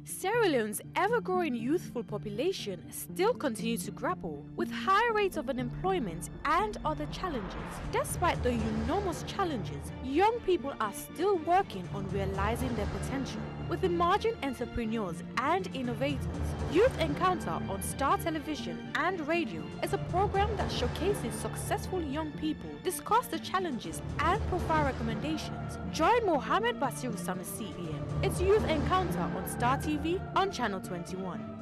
Sierra Leone's ever-growing youthful population still continues to grapple with high rates of unemployment and other challenges. Despite the enormous challenges, young people are still working on realizing their potential. With emerging entrepreneurs and innovators, Youth Encounter on Star Television and Radio is a program that showcases successful young people, discuss the challenges, and provide recommendations. Join Mohammed Basir Sanusi EM. It's Youth Encounter on Star TV on Channel 21.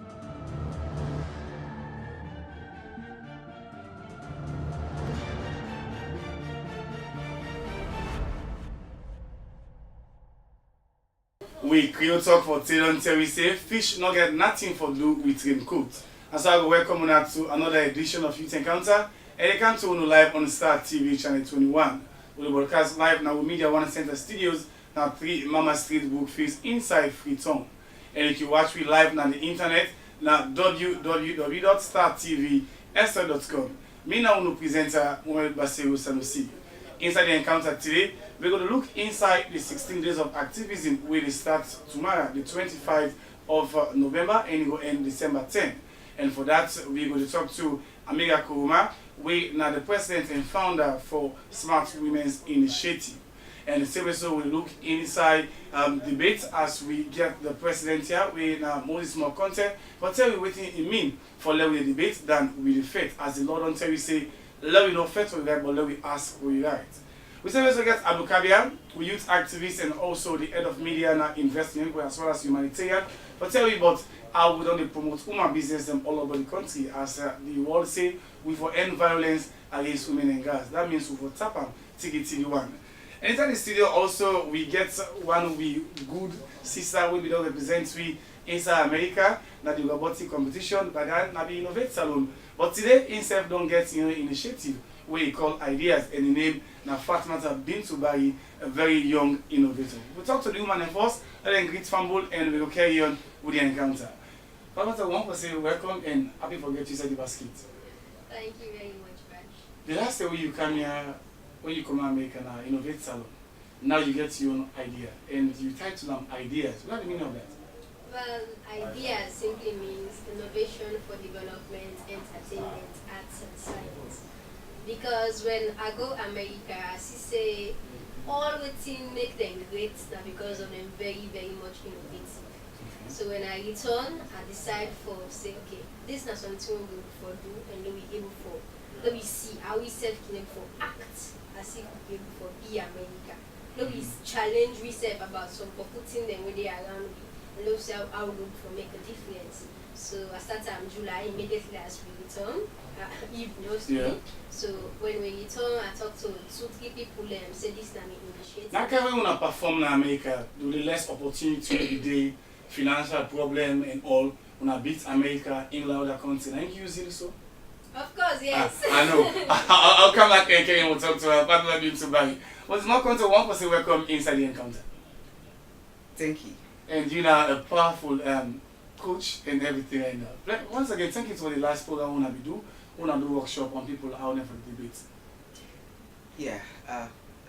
We Creole talk for Taylor Terry say fish not get nothing for do with raincoat. And so I go welcome you to another edition of Youth Encounter. And you come to live on Star TV channel 21. We broadcast live now with Media One Center Studios now 3 Mama Street Brookfield inside Freetown. And you can watch me live on the internet now www.startvs.com. Me now no presenter Mohamed Basir Sanusi. Inside the encounter today, we're going to look inside the 16 days of activism where they start tomorrow, the 25th of November, and it will end December 10th. And for that, we're going to talk to Amiga Kuruma, we now the president and founder for Smart Women's Initiative. And the same so we'll look inside debate as we get the president here. We now more content, but tell you what it mean for level the debate than with the faith. As the Lord on Terry say, let we not fight for that, but let we ask for you right. We also get Abu Kabia, we youth activist and also the head of media and investment as well as humanitarian. But tell you about how we don't promote women business them all over the country as the world say we for end violence against women and girls. That means we for tap them, take it till you want. And inside the studio also we get one of the good sister we don't represent we inside America, na the robotic competition, but then na be innovate salon. But today himself don't get initiative where he call ideas and the name na Fatmata Bintu Bari, a very young innovator. We'll talk to the woman first, and then greet Fumble and we will carry on with the encounter. Fatmata, one for say welcome and happy for get you inside the basket. Thank you very much, Raj. The last day when you come here, when you come and make an innovate salon, now you get your own idea and you title them ideas. What do you mean of that? Well, idea simply means innovation for development, entertainment, arts and science. Because when I go America, I see say all the things make them great now because of them very, very much innovative. So when I return, I decide for say, okay, this is not something we will for do and then we able for let me see how we self can for act as if we able for be America. Let me challenge ourselves about some for putting them where they are around me. Love how look for make a difference. So I started in July immediately as we return. Eve knows me. So when we return, I talk to 2-3 people and say this is an initiative. Now can we wanna perform in America? Do the less opportunity every day, financial problem and all wanna beat America, England, other countries. Thank you, so. Of course, yes. I know. I'll come back and we'll talk to her. Partner Bintu Bari. But it's not going to 1% welcome inside the encounter. Thank you. And you know, a powerful coach and everything right now. Once again, thank you for the last program we do. We do workshop on people out there for the debate. Yeah,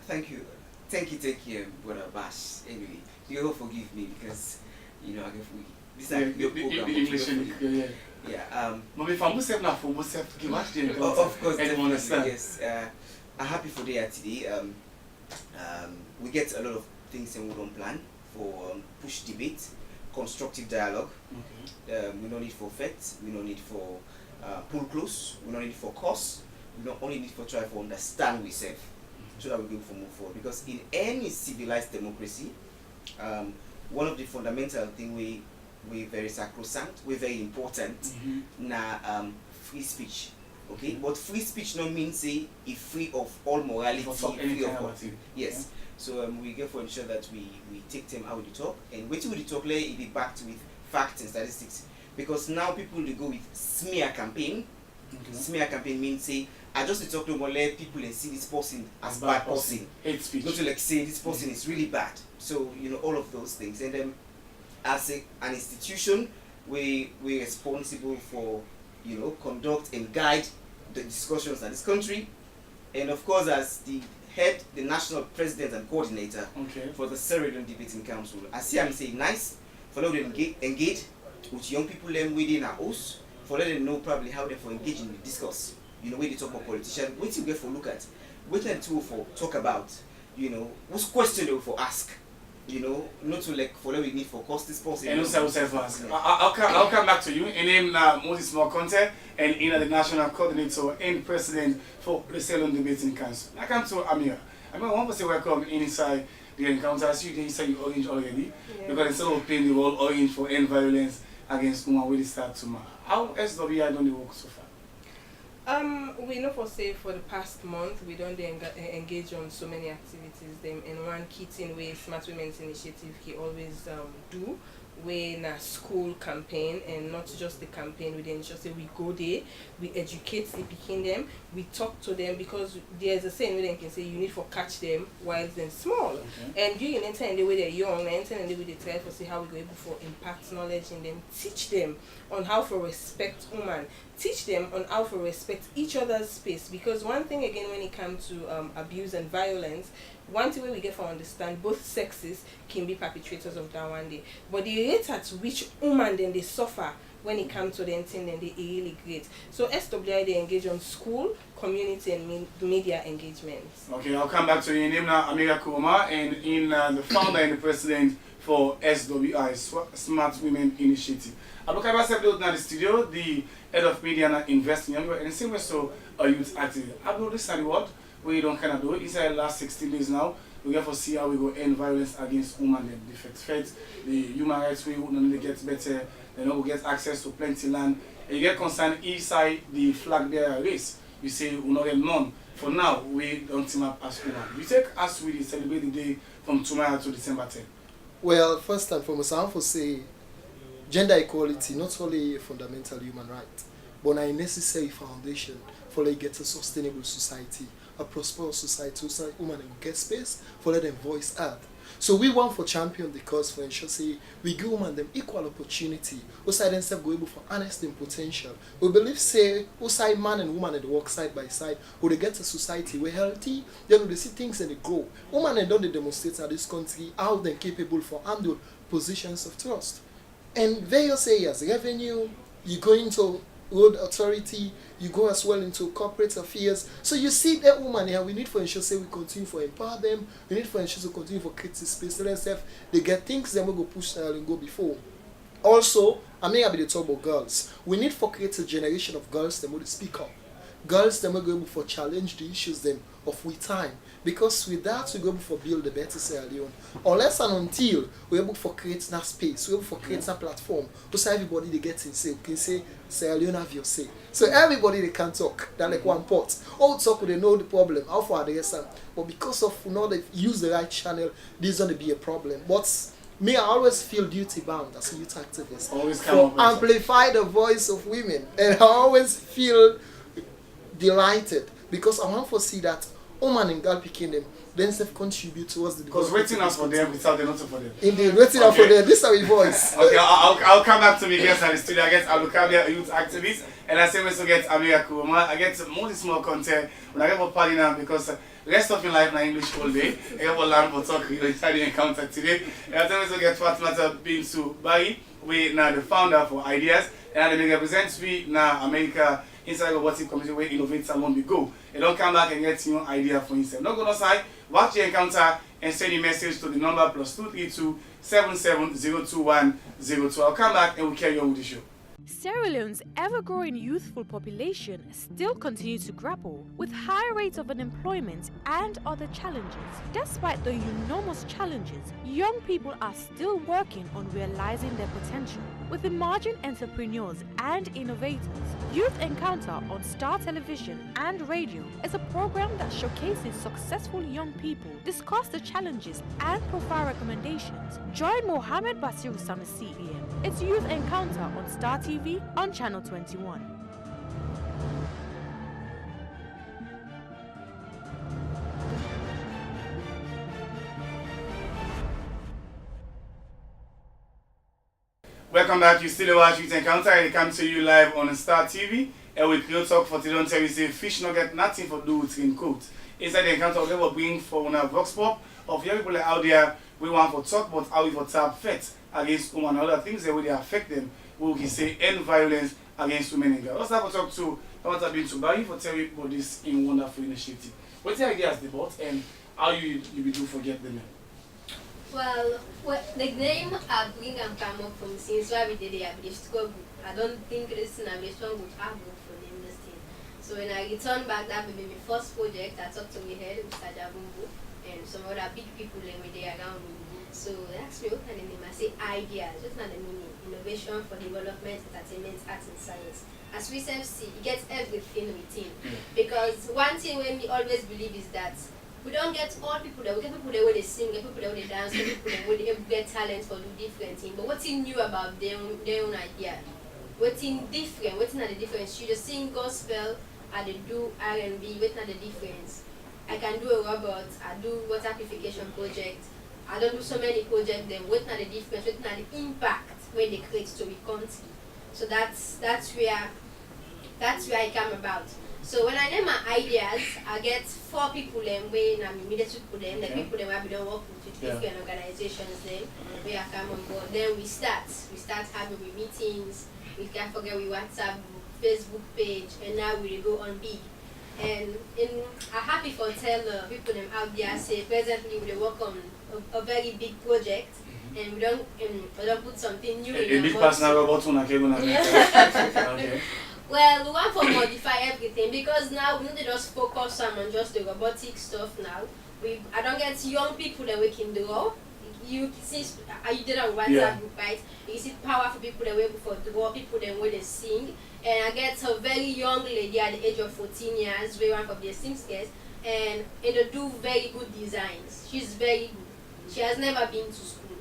thank you. Thank you, Brother Bash. Anyway, you all forgive me because, you know, I guess this is your program. The English, yeah. But if I'm myself now for myself, give us the encounter. Of course, everyone understand. Yes. I'm happy for day today. We get a lot of things in we don't plan for push debate, constructive dialogue. Okay. We don't need for facts, we don't need for pull close, we don't need for cause, we don't only need for try to understand ourselves so that we go for move forward. Because in any civilized democracy, one of the fundamental thing we very sacrosanct, we very important free speech. Okay, but free speech no means say if free of all morality, free of all. Yes. Yeah. So we get for ensure that we take them out with the talk and wait till the talk later it be backed with facts and statistics. Because now people they go with smear campaign. Okay. Smear campaign means say I just talk to more let people and see this person as bad person. Hate speech. Not to like say this person is really bad. So you know all of those things. And then as an institution we're responsible for conduct and guide the discussions in this country. And of course as the head, the national president and coordinator for the Sierra Leone Debating Council. I see I'm saying nice for let them engage with young people them within our house, for let them know probably how they for engage in the discourse. You know, when they talk about politicians, what you get for look at, what them to for talk about, you know, what's question they will for ask. You know, not to like for what we need for cost responsibility. And also self-ask. I'll come back to you. In name Moses Mokonte and in the national coordinator and president for the Sierra Leone Debating Council. I come to Amira. I want to say welcome inside the encounter. As you didn't say you orange already, because instead of playing the role orange for end violence against women, we start tomorrow. How SWI done the work so far? We know for say for the past month we don't engage on so many activities. Them and one key thing way Smart Women's Initiative he always do when a school campaign, and not just the campaign, we then just say we go there, we educate the picking them, we talk to them, because there's a saying we then can say you need to catch them while they're small. Okay. And during the time the way they're young, and the way they try to see how we go able for impact knowledge in them, teach them on how to respect women, teach them on how to respect each other's space. Because one thing again when it comes to abuse and violence, one thing we get to understand both sexes can be perpetrators of that one day, but the rate at which women then they suffer when it comes to the thing, then they really great. So SWI they engage on school, community and media engagements. Okay, I'll come back to you. Name now Amira Kuroma, and in the founder and the president for SWI, Smart Women Initiative. Abukaba Sebdo now the studio, the head of media and investing, and the same way so a youth active. Abdul, this is the word we don't kind of do it. Inside the last 16 days now, we get to see how we go end violence against women. The defect, the human rights we will not get better. They know we get access to plenty land. And you get concerned inside the flag there race. We say we not get none. For now, we don't team up as women. We take as we celebrate the day from tomorrow to December 10. Well, first and foremost, I want to say gender equality not only a fundamental human right, but a necessary foundation for like get a sustainable society, a prosperous society, so that women get space for let them voice out. So we want for champion the cause for ensure say we give women them equal opportunity, outside themselves go able for harnessing potential. We believe say outside man and woman and they work side by side, or they get a society where healthy, then they see things and they grow. Women and don't they demonstrate in this country how they're capable for handle positions of trust. And various areas, revenue, you go into road authority, you go as well into corporate affairs. So you see that woman here, we need for ensure say we continue for empower them, we need for ensure to continue for create space. Let them they get things then we go push style and go before. Also, I may have the talk about girls. We need for create a generation of girls that will speak up. Girls that will go able for challenge the issues them of we time. Because with that we go able for build a better Sierra Leone. Unless and until we're able for create that space, we're able for create that platform. So everybody they get in say, okay, say Sierra Leone have your say. So everybody they can talk. They're like one pot. All talk they know the problem, how far they get. But because of they use the right channel, this is gonna be a problem. But me, I always feel duty bound as a youth activist. Always to amplify the voice of women. And I always feel delighted because I want to see that woman and girl picking them then self contribute towards the because waiting out for them without them not for them. Indeed, waiting out for them. This is our voice. Okay, I'll come back to me guests at the studio. I get Abukabia, a youth activist, and I say we also get Amira Kuroma. I get more small content when I get about party now because rest of your life na English all day. I get about learn about talk inside the encounter today. And I tell we also get Fatimata Bintu Barry. We now the founder for Ideas, and I represent we now America inside robotic community where innovators along the go. You don't come back and get your idea for yourself. Don't go outside, watch your encounter and send a message to the number +232 77021002. I'll come back and we'll carry on with the show. Sierra Leone's ever-growing youthful population still continues to grapple with high rates of unemployment and other challenges. Despite the enormous challenges, young people are still working on realizing their potential. With emerging entrepreneurs and innovators, Youth Encounter on Star Television and Radio is a program that showcases successful young people, discuss the challenges, and provide recommendations. Join Mohammed Basiru Sanusi PM. It's Youth Encounter on Star TV on Channel 21. Welcome back. You still watch Youth Encounter. It comes to you live on Star TV. And with Real Talk for today, don't tell you say fish not get nothing for do with in coat. Inside the encounter, we will bring for one Vox Pop of young people out there. We want for talk about how we for tap fit against women and other things that will affect them, we can say end violence against women and girls. Let's have a talk to Pamata Bintu Bayi for telling you about this in wonderful initiative. What's the idea as the board and how you be do forget the name? Well, the name I bring and come up from since why we did the Average Struggle. I don't think this is Average Struggle would have worked for the industry. So when I returned back, that would be my first project. I talked to my head, Mr. Jabumbo, and some other big people that were there around me. So they asked me what kind of name. I say ideas, just not the meaning. Innovation for development, entertainment, arts and science. As we self see, it gets everything within. Because one thing we always believe is that we don't get all people that we get people that way they sing, get people that way they dance, get people that way they get talent for do different things. But what's new about their own idea? What's different? What's not the difference? You just sing gospel, I do R&B. What's not the difference? I can do a robot. I do water purification project. I don't do so many projects. Then what's not the difference? What's not the impact when they create to the country? So that's where I come about. So when I name my ideas, I get 4 people them when I'm immediately put them, the people them we don't work with different organizations them, we are come on board. Then we start having meetings, we can't forget we WhatsApp, Facebook page, and now we go on big. And I'm happy for tell people them out there say presently we work on a very big project and we don't put something new in a big personal robot on a cable. Okay. Well, we want to modify everything because now we don't just focus on just the robotic stuff now. I don't get young people that we can draw. You see, you did on WhatsApp group, right? You see powerful people that we before draw, people that way they sing. And I get a very young lady at the age of 14 years, very one of the seamstress, and they do very good designs. She's very good. She has never been to school,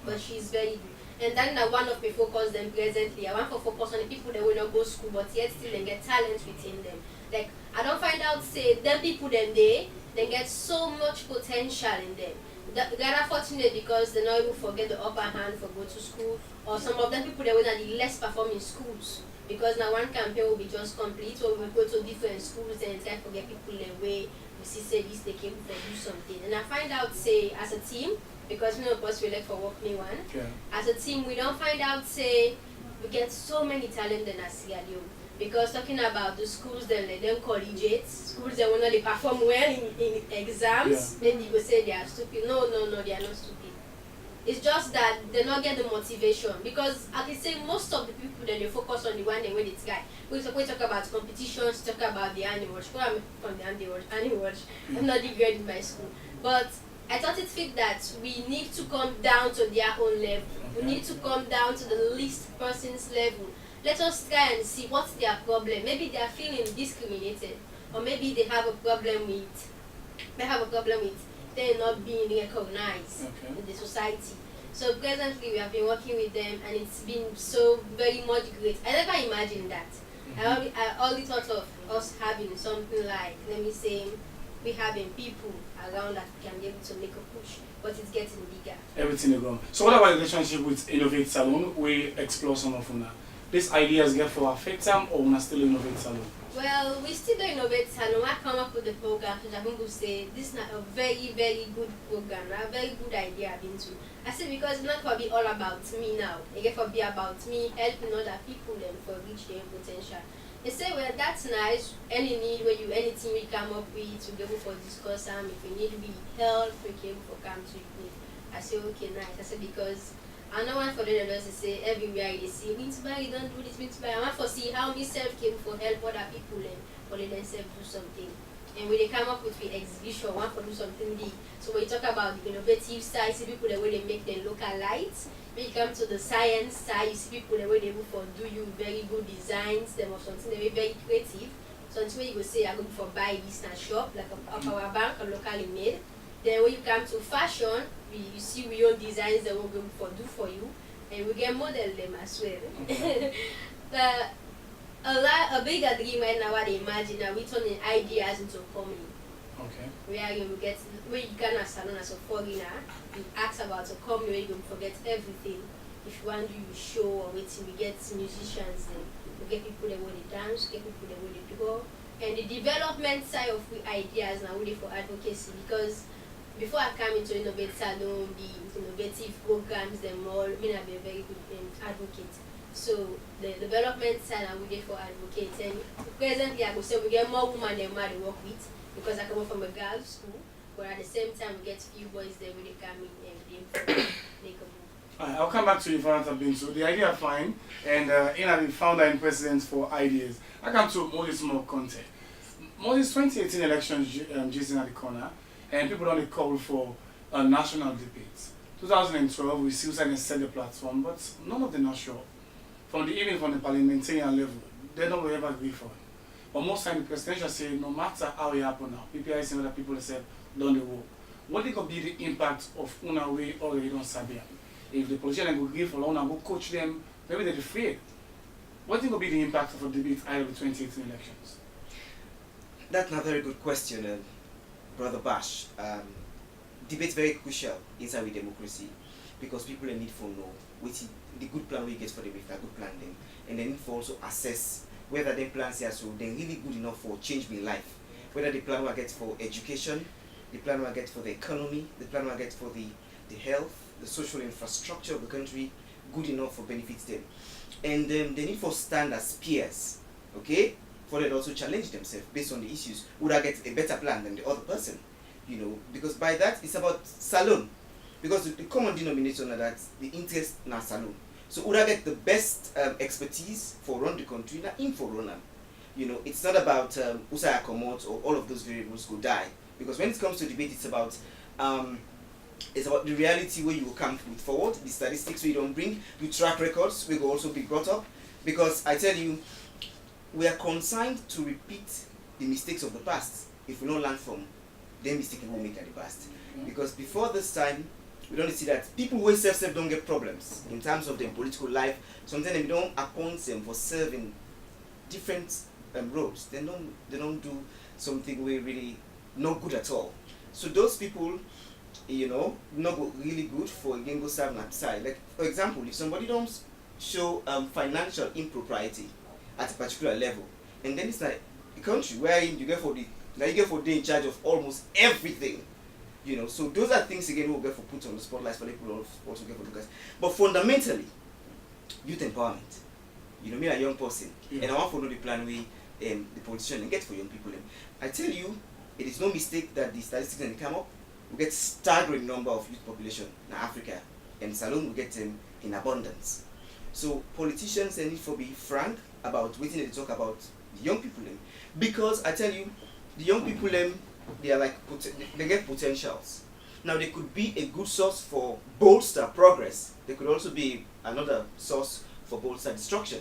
but she's very good. And then one of my focus them presently, I want to focus on the people that will not go to school, but yet still they get talent within them. Like, I don't find out, say, them people then they get so much potential in them. They are fortunate because they not even forget the upper hand for go to school, or some of them people that will not the less perform in schools. Because now one campaign will be just complete, or we will go to different schools and try to get people in way we see say this they came for do something. And I find out, say, as a team, because we know boss we like for work me one. As a team, we don't find out say we get so many talent in Sierra Leone. Because talking about the schools then let them collegiates, schools that will not they perform well in exams, then you go say they are stupid. No, they are not stupid. It's just that they not get the motivation. Because I can say most of the people that they focus on the one they with this guy. We talk about competitions, talk about the animals. I'm from the animals. I'm not the grade in my school. But I thought it fit that we need to come down to their own level. We need to come down to the least person's level. Let us try and see what's their problem. Maybe they are feeling discriminated, or maybe they have a problem with them not being recognized in the society. So presently we have been working with them, and it's been so very much great. I never imagined that. I only thought of us having something like, let me say, we having people around that can be able to make a push, but it's getting bigger. Everything is going. So what about the relationship with Innovate Salon? We explore some of them now. These ideas get for affect them, or we still Innovate Salon? Well, we still don't Innovate Salon. I come up with the program, so Jabumbo say this is not a very, very good program, a very good idea I've been to. I said because it's not going to be all about me now. It get to be about me helping other people then for reach their potential. They say, well, that's nice. Anything we come up with to be able to discuss them. If we need help, we can come to you. I say, okay, nice. I said because I don't want for them to say everywhere they see Winterberg, don't do this, Winterberg. I want to see how myself came for help other people and for themselves do something. And when they come up with the exhibition, want to do something big. So when you talk about the innovative side, see people the way they make their local lights. When you come to the science side, you see people the way they for do you very good designs, them of something they very creative. So until you go say I go for buy this in a shop, like a power bank or locally made. Then when you come to fashion, you see we own designs that we're going to do for you, and we can model them as well. A bigger dream right now, what they imagine are we turning ideas into comedy. Where you can as salon as a foreigner, you ask about a comedy where you can forget everything. If you want to do a show or waiting, we get musicians, then we get people that want to dance, get people that want to draw. And the development side of the ideas now really for advocacy, because before I come into Innovate Salon, the innovative programs, them all, I mean, I've been a very good advocate. So the development side, I would for advocates. And presently, I would say we get more women than men to work with because I come from a girls' school, but at the same time, we get few boys there when they come in and they come. I'll come back to you, Farhanta Bintu. The idea fine, and the founder and president for Ideas. I come to Moses more content. Moses 2018 elections, Jason at the corner, and people only call for a national debate. 2012, we still set the platform, but none of them are sure. Even from the parliamentarian level, they don't ever agree for it. But most times, the presidential say, no matter how it happen now, PPI and other people say, don't they work. What is going to be the impact of una way already on Sabia? If the politician will give for long and go coach them, maybe they're afraid. What is going to be the impact of a debate out of the 2018 elections? That's a very good question, Brother Bash. Debate very crucial inside with democracy because people need to know which the good plan we get for them if they good plan them, and they need to also assess whether they plans here so they're really good enough for change in life, whether the plan we get for education, the plan we get for the economy, the plan we get for the health, the social infrastructure of the country, good enough for benefits them, and they need to stand as peers, okay, for them also challenge themselves based on the issues. Would I get a better plan than the other person? You know, because by that it's about salon, because the common denominator is that the interest na salon. So would I get the best expertise for run the country na in for run. You know, it's not about Usaya Komot or all of those variables go die, because when it comes to debate, it's about the reality where you will come with forward, the statistics we don't bring, the track records will also be brought up, because I tell you, we are consigned to repeat the mistakes of the past if we don't learn from them mistakes we will make in the past. Because before this time, we don't see that people who self don't get problems in terms of their political life. Sometimes they don't appoint them for serving different roles. They don't do something we really not good at all. So those people, you know, not really good for again go serve on that side. Like for example, if somebody don't show financial impropriety at a particular level, and then it's like a country where you get for the in charge of almost everything. You know, so those are things again we'll get for put on the spotlight for people also get for look at. But fundamentally, youth empowerment. You know, me a young person, and I want to know the plan we the politician and get for young people. I tell you, it is no mistake that the statistics when they come up, we get staggering number of youth population in Africa, and Salon we get them in abundance. So politicians they need to be frank about what they talk about the young people because I tell you, the young people they are like they get potentials. Now they could be a good source for bolster progress. They could also be another source for bolster destruction.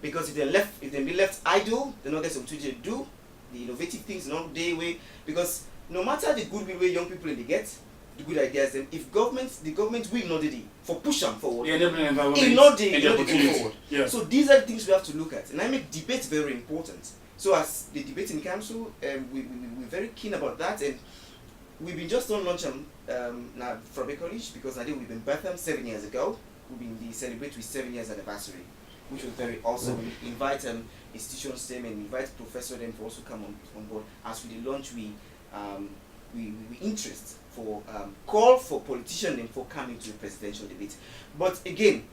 Because if they be left idle, they don't get something to do. The innovative things not their way. Because no matter the goodwill way young people they get, the good ideas, then if the government will not do it for push them forward. Forward. Yeah. So these are the things we have to look at. And I make debate very important. So as the debate in council, we're very keen about that, and we've been just on launch now from a college because I think we've been Bethlehem 7 years ago. We've been celebrate with 7 years anniversary, which was very awesome. We invite institutions them and invite professors them to also come on board. As we launch, we interest for call for politicians and for coming to the presidential debate. But again,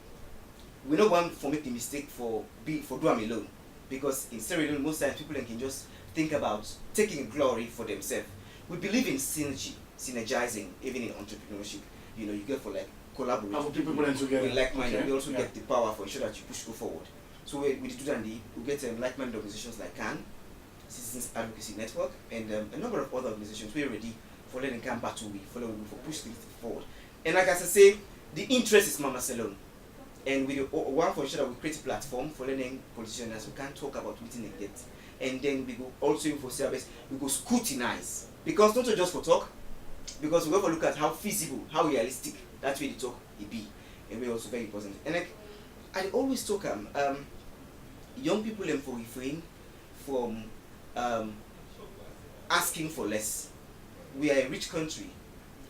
we don't want to make the mistake for do them alone. Because in Sierra Leone, most times people can just think about taking glory for themselves. We believe in synergizing, even in entrepreneurship. You know, you get for like collaboration people together. with like-minded. Okay. We also get the power for ensure that you push go forward. So we do that. We get like-minded organizations like CAN, Citizens Advocacy Network, and a number of other organizations. We're ready for letting CAN battle for push things forward. And like I say, the interest is Mama Salon. And we want to ensure that we create a platform for learning politicians as we can talk about what they get. And then we go also for service, we go scrutinize. Because not just for talk, because we go for look at how feasible, how realistic that way the talk it be. And we're also very important. And like I always talk young people for refrain from asking for less. We are a rich country.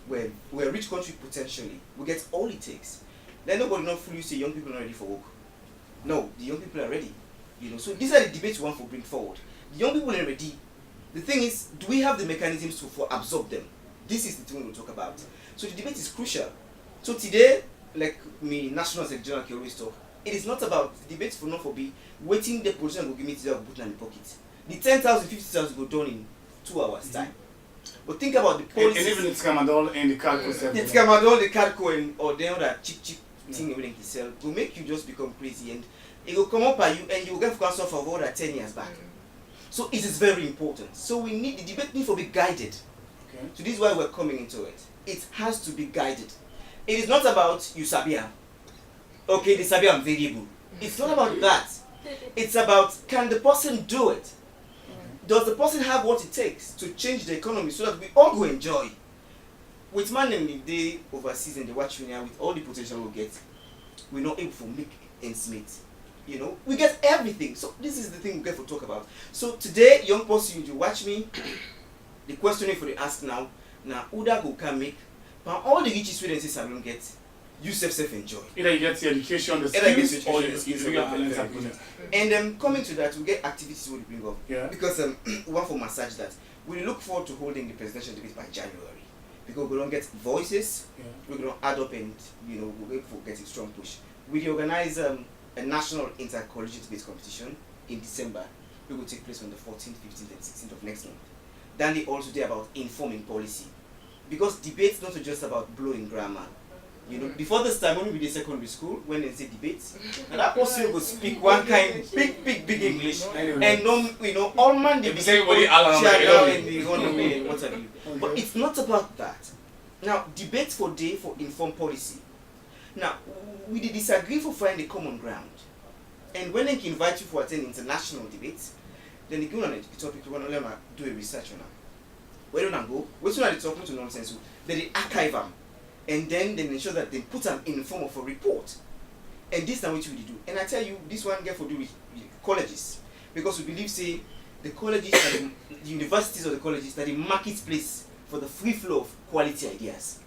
We're a rich country potentially. We get all it takes. Then nobody not fully say young people are ready for work. No, the young people are ready. You know, so these are the debates we want to bring forward. The young people are ready. The thing is, do we have the mechanisms to absorb them? This is the thing we'll talk about. So the debate is crucial. So today, like me, National Secretary can always talk, it is not about the debate for not for be waiting the position will give me to put in the pocket. The 10,000, 50,000 go done in 2 hours time. But think about the policy. And even the Tramadol and the Calco. The Tramadol, the Calco, and or the other cheap thing everything he sell will make you just become crazy, and it will come up by you, and you will get cancer for over 10 years back. So it is very important. So we need the debate need to be guided. Okay. So this is why we're coming into it. It has to be guided. It is not about you sabia. Okay, the sabia variable. It's not about that. It's about, can the person do it? Does the person have what it takes to change the economy so that we all go enjoy? With man and they overseas and they watch me with all the potential we get, we're not able to make ends meet. You know, we get everything. So this is the thing we get to talk about. So today, young person, you watch me. The question for the ask now Uda go can make, but all the rich students I don't get, you self enjoy. Either you get the education, the Either skills, or you do your entrepreneur. And coming to that, we get activities we bring up. Yeah. Because one for massage that we look forward to holding the presidential debate by January. Because we don't get voices, we're going to add up and we're going to get a strong push. We organize a national intercollegiate debate competition in December. It will take place on the 14th, 15th, and 16th of next month. Then they also do about informing policy. Because debates not just about blowing grammar. Before this time when we did secondary school, when they say debates, and that person will speak one kind big English, and all man they be saying and they run away and what have you. But it's not about that. Now, debate for day for informed policy. Now, we disagree for finding a common ground, and when they can invite you for attend international debates, then they go on the topic. We want to learn do a research on them. Where don't I go? What's not the talking to nonsense? Then they archive them. And then they ensure that they put them in the form of a report. And this is what we do. And I tell you, this one get for do with colleges. Because we believe, say, the colleges, the universities or the colleges, that the marketplace for the free flow of quality ideas.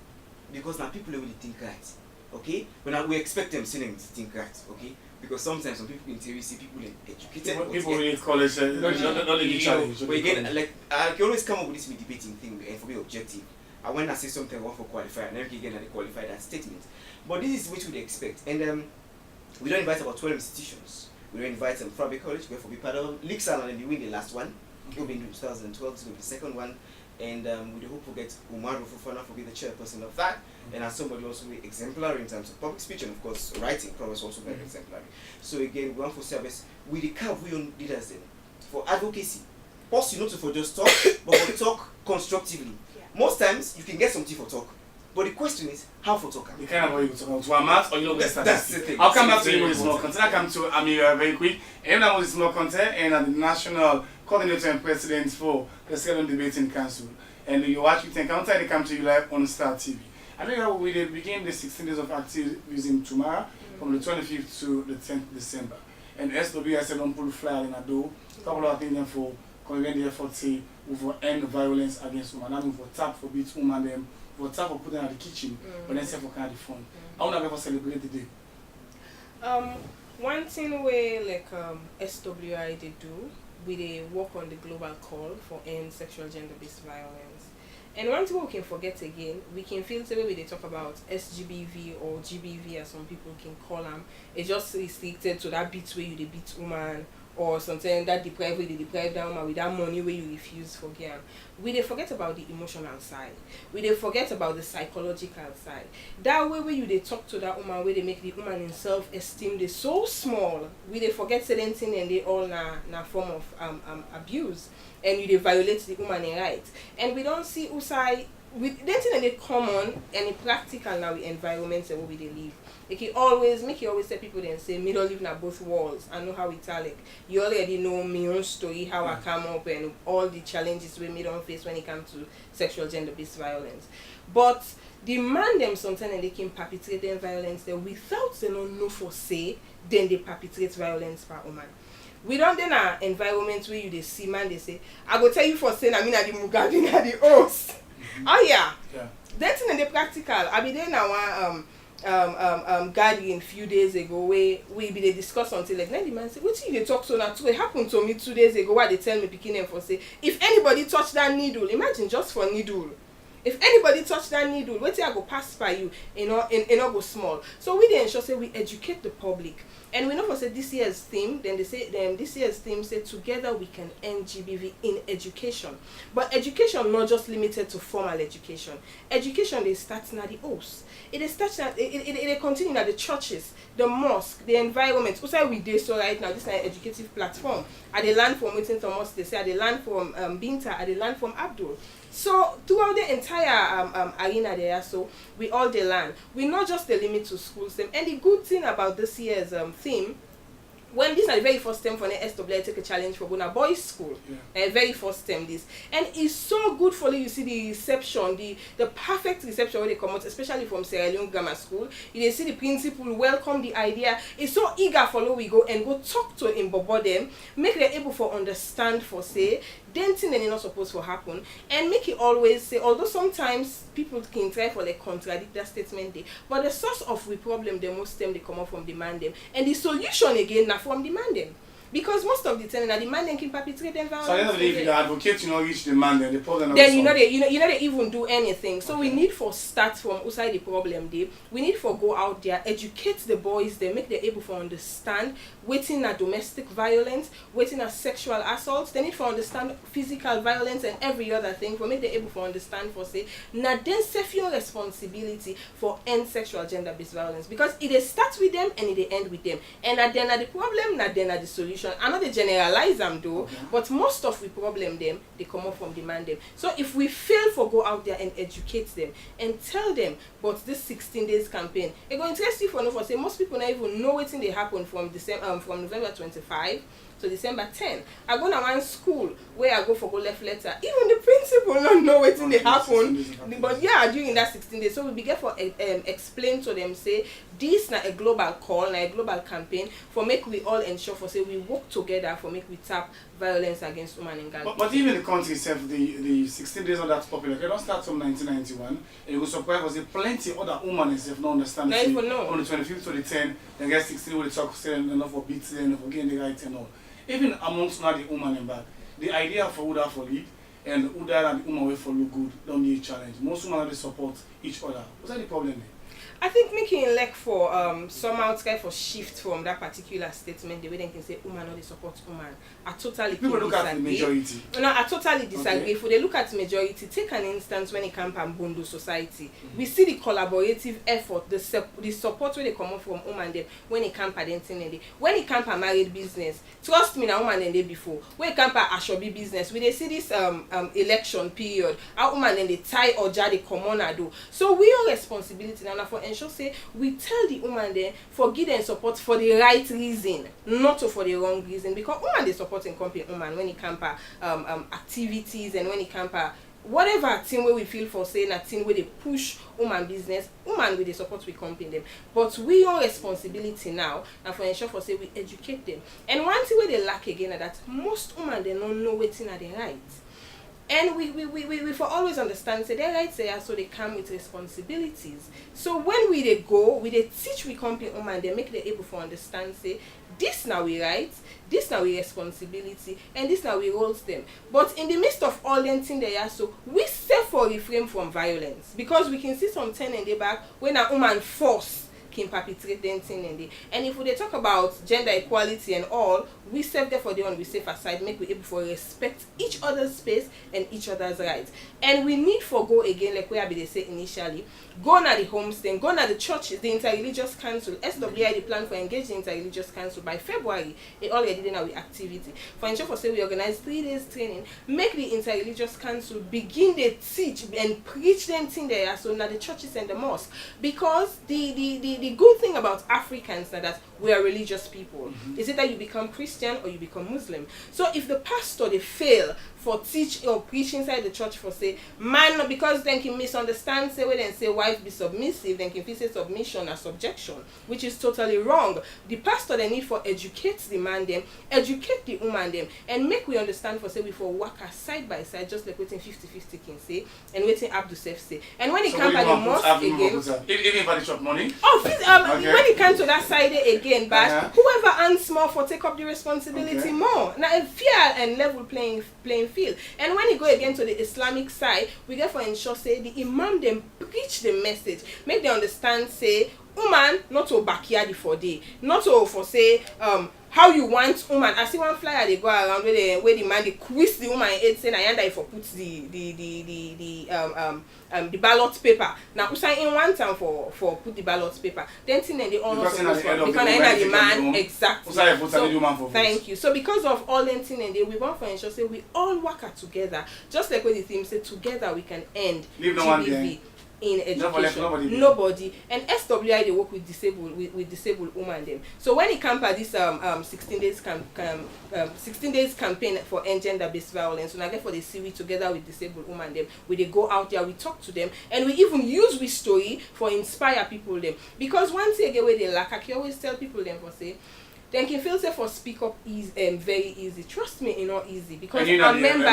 Because now people really think right. Okay? But now we expect them to think right. Okay? Because sometimes some people in theory see people educated. People in college, not the challenge. But again, like, I can always come up with this debating thing and for me objective. And when I say something, I want for qualifier, and every again I qualify that statement. But this is what we expect. And we don't invite about 12 institutions. We don't invite Fabric College, we're for be part of Lixan and we win the last one. It will be in 2012, this will be the second one. And we hope we get Umaru Fufana for be the chairperson of that. And as somebody also be exemplary in terms of public speech and of course writing, probably also very exemplary. So again, we want for service, we the carve we own leaders then for advocacy. Possibly not for just talk, but for talk constructively. Most times you can get something for talk, but the question is how for talk. The kind of what you talk about to a math or you don't get That's the thing. I'll come back to you with small content. I come to Amira very quick. And I'm with small content and I'm the national coordinator and president for the Second Debating Council. And you watch with Encounter, they come to you live on Star TV. I think we begin the 16 days of activism tomorrow from the 25th to the 10th December. And SW, I said, don't pull flyer in a door. Couple of things for conveying the effort to end violence against women. I mean, for tap for beat women, them, for tap for putting in the kitchen, but then say for kind of fun. I want to ever celebrate the day. One thing where like SWI they do, they work on the global call for end sexual gender-based violence. And one thing we can forget again, we can feel the way they talk about SGBV or GBV as some people can call them. It's just restricted to that bit where you beat woman, or something that deprive where they deprive that woman with that money where you refuse for game. We they forget about the emotional side. We they forget about the psychological side. That way where you they talk to that woman where they make the woman in self-esteem they so small. We they forget certain thing and they all na form of abuse. And you they violate the woman rights. And we don't see usai with that thing they common and practical now environments where we they live. Like you always tell people then say me don't live na both walls. I know how it's like. You already know my own story, how I come up and all the challenges we me don't face when it comes to sexual gender-based violence. But the man them sometimes and they can perpetrate them violence there without they don't know for say, then they perpetrate violence per woman. We don't then an environment where you they see man they say, I go tell you for saying I mean at the Mugabe at the host. Oh yeah. That's in the practical. I be there now gathering few days ago where we be they discuss until like the man say, what if they talk so now too? It happened to me 2 days ago why they tell me picking them for say if anybody touch that needle, imagine just for needle. If anybody touch that needle, wait till I go pass by you, go small. So we dey ensure say we educate the public. And we know for say this year's theme, then they say this year's theme say together we can end GBV in education. But education not just limited to formal education. Education they start na the house. It is starts it continue at the churches, the mosque, the environment. Also we do so right now. This is an educative platform. I they learn from Waiting Thomas. They say I they learn from Binta. I they learn from Abdul. So throughout the entire arena there, so we all they learn. We not just the limit to schools them. And the good thing about this year's theme, when this is the very first time for the SWI take a challenge for Bona Boys School, very first time this, and it's so good for you see the reception, the perfect reception when they come out, especially from Sierra Leone Grammar School. You see the principal welcome the idea. It's so eager for we go and go talk to him about them, make them able for understand for say. Then thing they're not supposed to happen, and make it always say, although sometimes people can try for like contradict that statement day, but the source of the problem the most time they come up from demand them, and the solution again now from demand them. Because most of the time, the man then can perpetrate them violence. So at the end of the day, if you advocate, you know, reach the man, then the problem. Then you know they even do anything. So we need for start from outside the problem day. We need for go out there, educate the boys, they make them able to understand waiting at domestic violence, waiting at sexual assaults. They need for understand physical violence and every other thing. For make them able to understand for say now then self your responsibility for end sexual gender-based violence, because it starts with them and it end with them. And then at the problem, now then at the solution. I'm not to generalize them though, but most of the problem them they come up from demand them. So if we fail for go out there and educate them and tell them but this 16 days campaign, it's going to interest you for no for say most people not even know what they happen from December from November 25 to December 10. I go to one school where I go for go left letter. Even the principal don't know what they happen. But yeah, during that 16 days. So we begin for explain to them say this na a global call, na a global campaign for make we all ensure for say we work together for make we tap violence against women in Ghana. But even the country itself, the 16 days not that popular. They don't start from 1991. And you go surprise because plenty other women itself don't understand. Not even know. On the 25th to the 10th, they get 16 with the talk saying enough for beats and for getting the right and all. Even amongst not the woman in back, the idea for Uda for lead and Uda and the woman way for look good don't be a challenge. Most women they support each other. What's that the problem there? I think making like for somehow try for shift from that particular statement the way they can say woman or they support woman. I totally people look at the majority. No, I totally disagree. Okay. If they look at majority, take an instance when it comes to Bondo society. We see the collaborative effort, the support where they come up from woman them when it comes to identity. When it comes to married business, trust me now woman and they before. When it comes to Ashobi business, we they see this election period, how woman and they tie or jar the common do. So we are responsibility now for ensure say we tell the woman there for give them support for the right reason, not for the wrong reason, because woman they supporting company woman when it comes to activities and when it comes to whatever thing where we feel for saying a thing where they push woman business, woman with the support we company them. But we are responsibility now and for ensure for say we educate them. And one thing where they lack again is that most women they don't know waiting at the right. And we for always understand say their rights there so they come with responsibilities. So when we they go, we they teach we company woman, they make them able to understand say this now we rights, this now we responsibility, and this now we roles them. But in the midst of all them things they are so we stay for refrain from violence, because we can see some ten in the back when a woman force can perpetrate them thing in the. And if we talk about gender equality and all, we save there for the one we save aside, make we able for respect each other's space and each other's rights. And we need for go again, like where they say initially, go na the homestead, go na the churches, the interreligious council, SWI the plan for engaging interreligious council by February. It already did our activity. For ensure for say we organize 3 days training, make the interreligious council begin to teach and preach them thing there so now the churches and the mosque. Because the good thing about Africans is that we are religious people. Is it that you become Christian or you become Muslim? So if the pastor they fail for teach or preach inside the church for say man, because then can misunderstand say when they say wife be submissive, then can feel say submission or subjection, which is totally wrong. The pastor they need for educate the man them, educate the woman them, and make we understand for say we for work side by side, just like waiting 50-50 can say and waiting Abdul Sef say. And when it comes to the mosque again, even if I chop money. when it comes to that side again, but whoever earns more for take up the responsibility. responsibility more. Now a fair and level playing field. And when you go again to the Islamic side, we get for ensure say the Imam them preach the message, make them understand say woman not to backyard for day, not to for say how you want woman. I see one flyer they go around where the man they quiz the woman head saying I if for put the ballot paper. Now Usain in one time for put the ballot paper. Then thing they all not supposed to because the man exactly. So, thank you. So because of all them thing and we want for ensure say we all work together. Just like what the theme said, together we can end GBV. In education, nobody. And SWI they work with disabled women them. So when it comes to this 16 days campaign for end gender based violence, when I get for the series together with disabled women them, we they go out there, we talk to them, and we even use we story for inspire people them. Because once they get where they lack, I can always tell people them for say. Then can feel say for speak up is very easy. Trust me, it's not easy because I remember.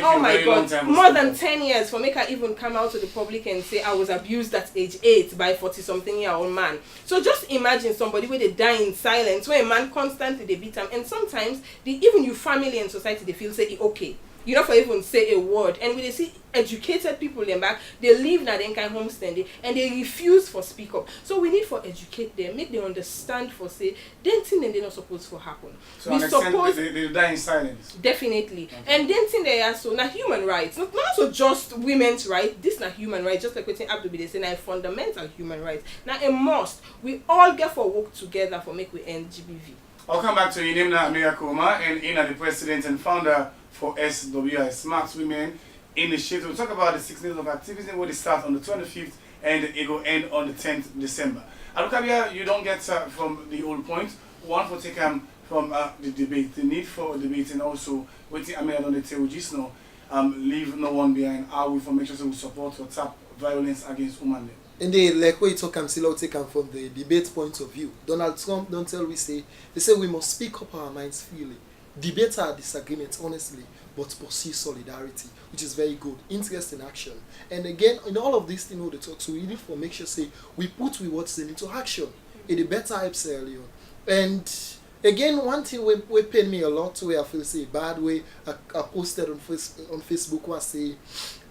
Oh my God, more than 10 years for make her even come out to the public and say I was abused at age 8 by 40-something-year-old man. So just imagine somebody where they die in silence, where a man constantly they beat them, and sometimes even your family and society they feel say it okay. You know, for even say a word, and when they see educated people them back, they leave now then kind homestead and they refuse for speak up. So we need for educate them, make them understand for say then thing they're not supposed to happen. So we suppose they die in silence. Definitely. Okay. And then thing they are so now human rights, not so just women's rights. This not human rights, just like what Abdul they say now fundamental human rights. Now a must we all get for work together for make we end GBV. I'll come back to you. Name now Amelia Kurma and Ina, the president and founder for SWI Smart Women Initiative. We'll talk about the 6 days of activism where they start on the 25th and it will end on the 10th December. Alukabia, you don't get from the old point. One for take from the debate, the need for debate, and also waiting Amelia on the table just now, leave no one behind. How we for make sure we support or tap violence against women. Indeed, like what you talk and still take from the debate point of view. Donald Trump don't tell we say we must speak up our minds freely. Debate our disagreements honestly, but pursue solidarity, which is very good. Interest in action. And again, in all of these things they talk, so we need to make sure we put words into action. It better helps earlier. And again, one thing we pain me a lot where I feel say bad way I posted on Facebook was say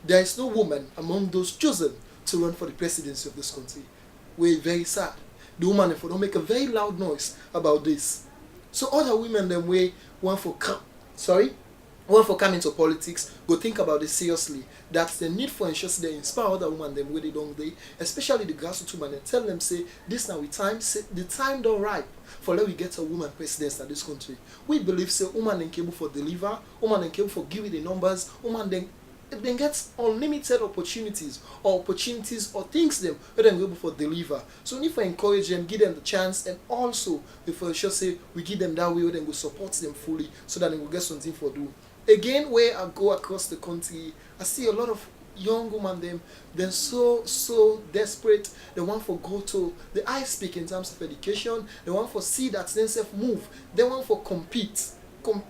there is no woman among those chosen to run for the presidency of this country. We're very sad. The woman if don't make a very loud noise about this. So other women them way want for come into politics, go think about it seriously. That's the need for ensure they inspire other women them where they don't they, especially the grassroots women, and tell them say this now the time don't ripe for let we get a woman president in this country. We believe say woman and capable for deliver, woman and capable for giving the numbers, woman then gets unlimited opportunities or things them where they able for deliver. So we need to encourage them, give them the chance, and also before sure say we give them that way where then we support them fully so that they will get something for do. Again, where I go across the country, I see a lot of young women they're so desperate. They want to go to the I speak in terms of education, they want to see that themselves move, they want to compete.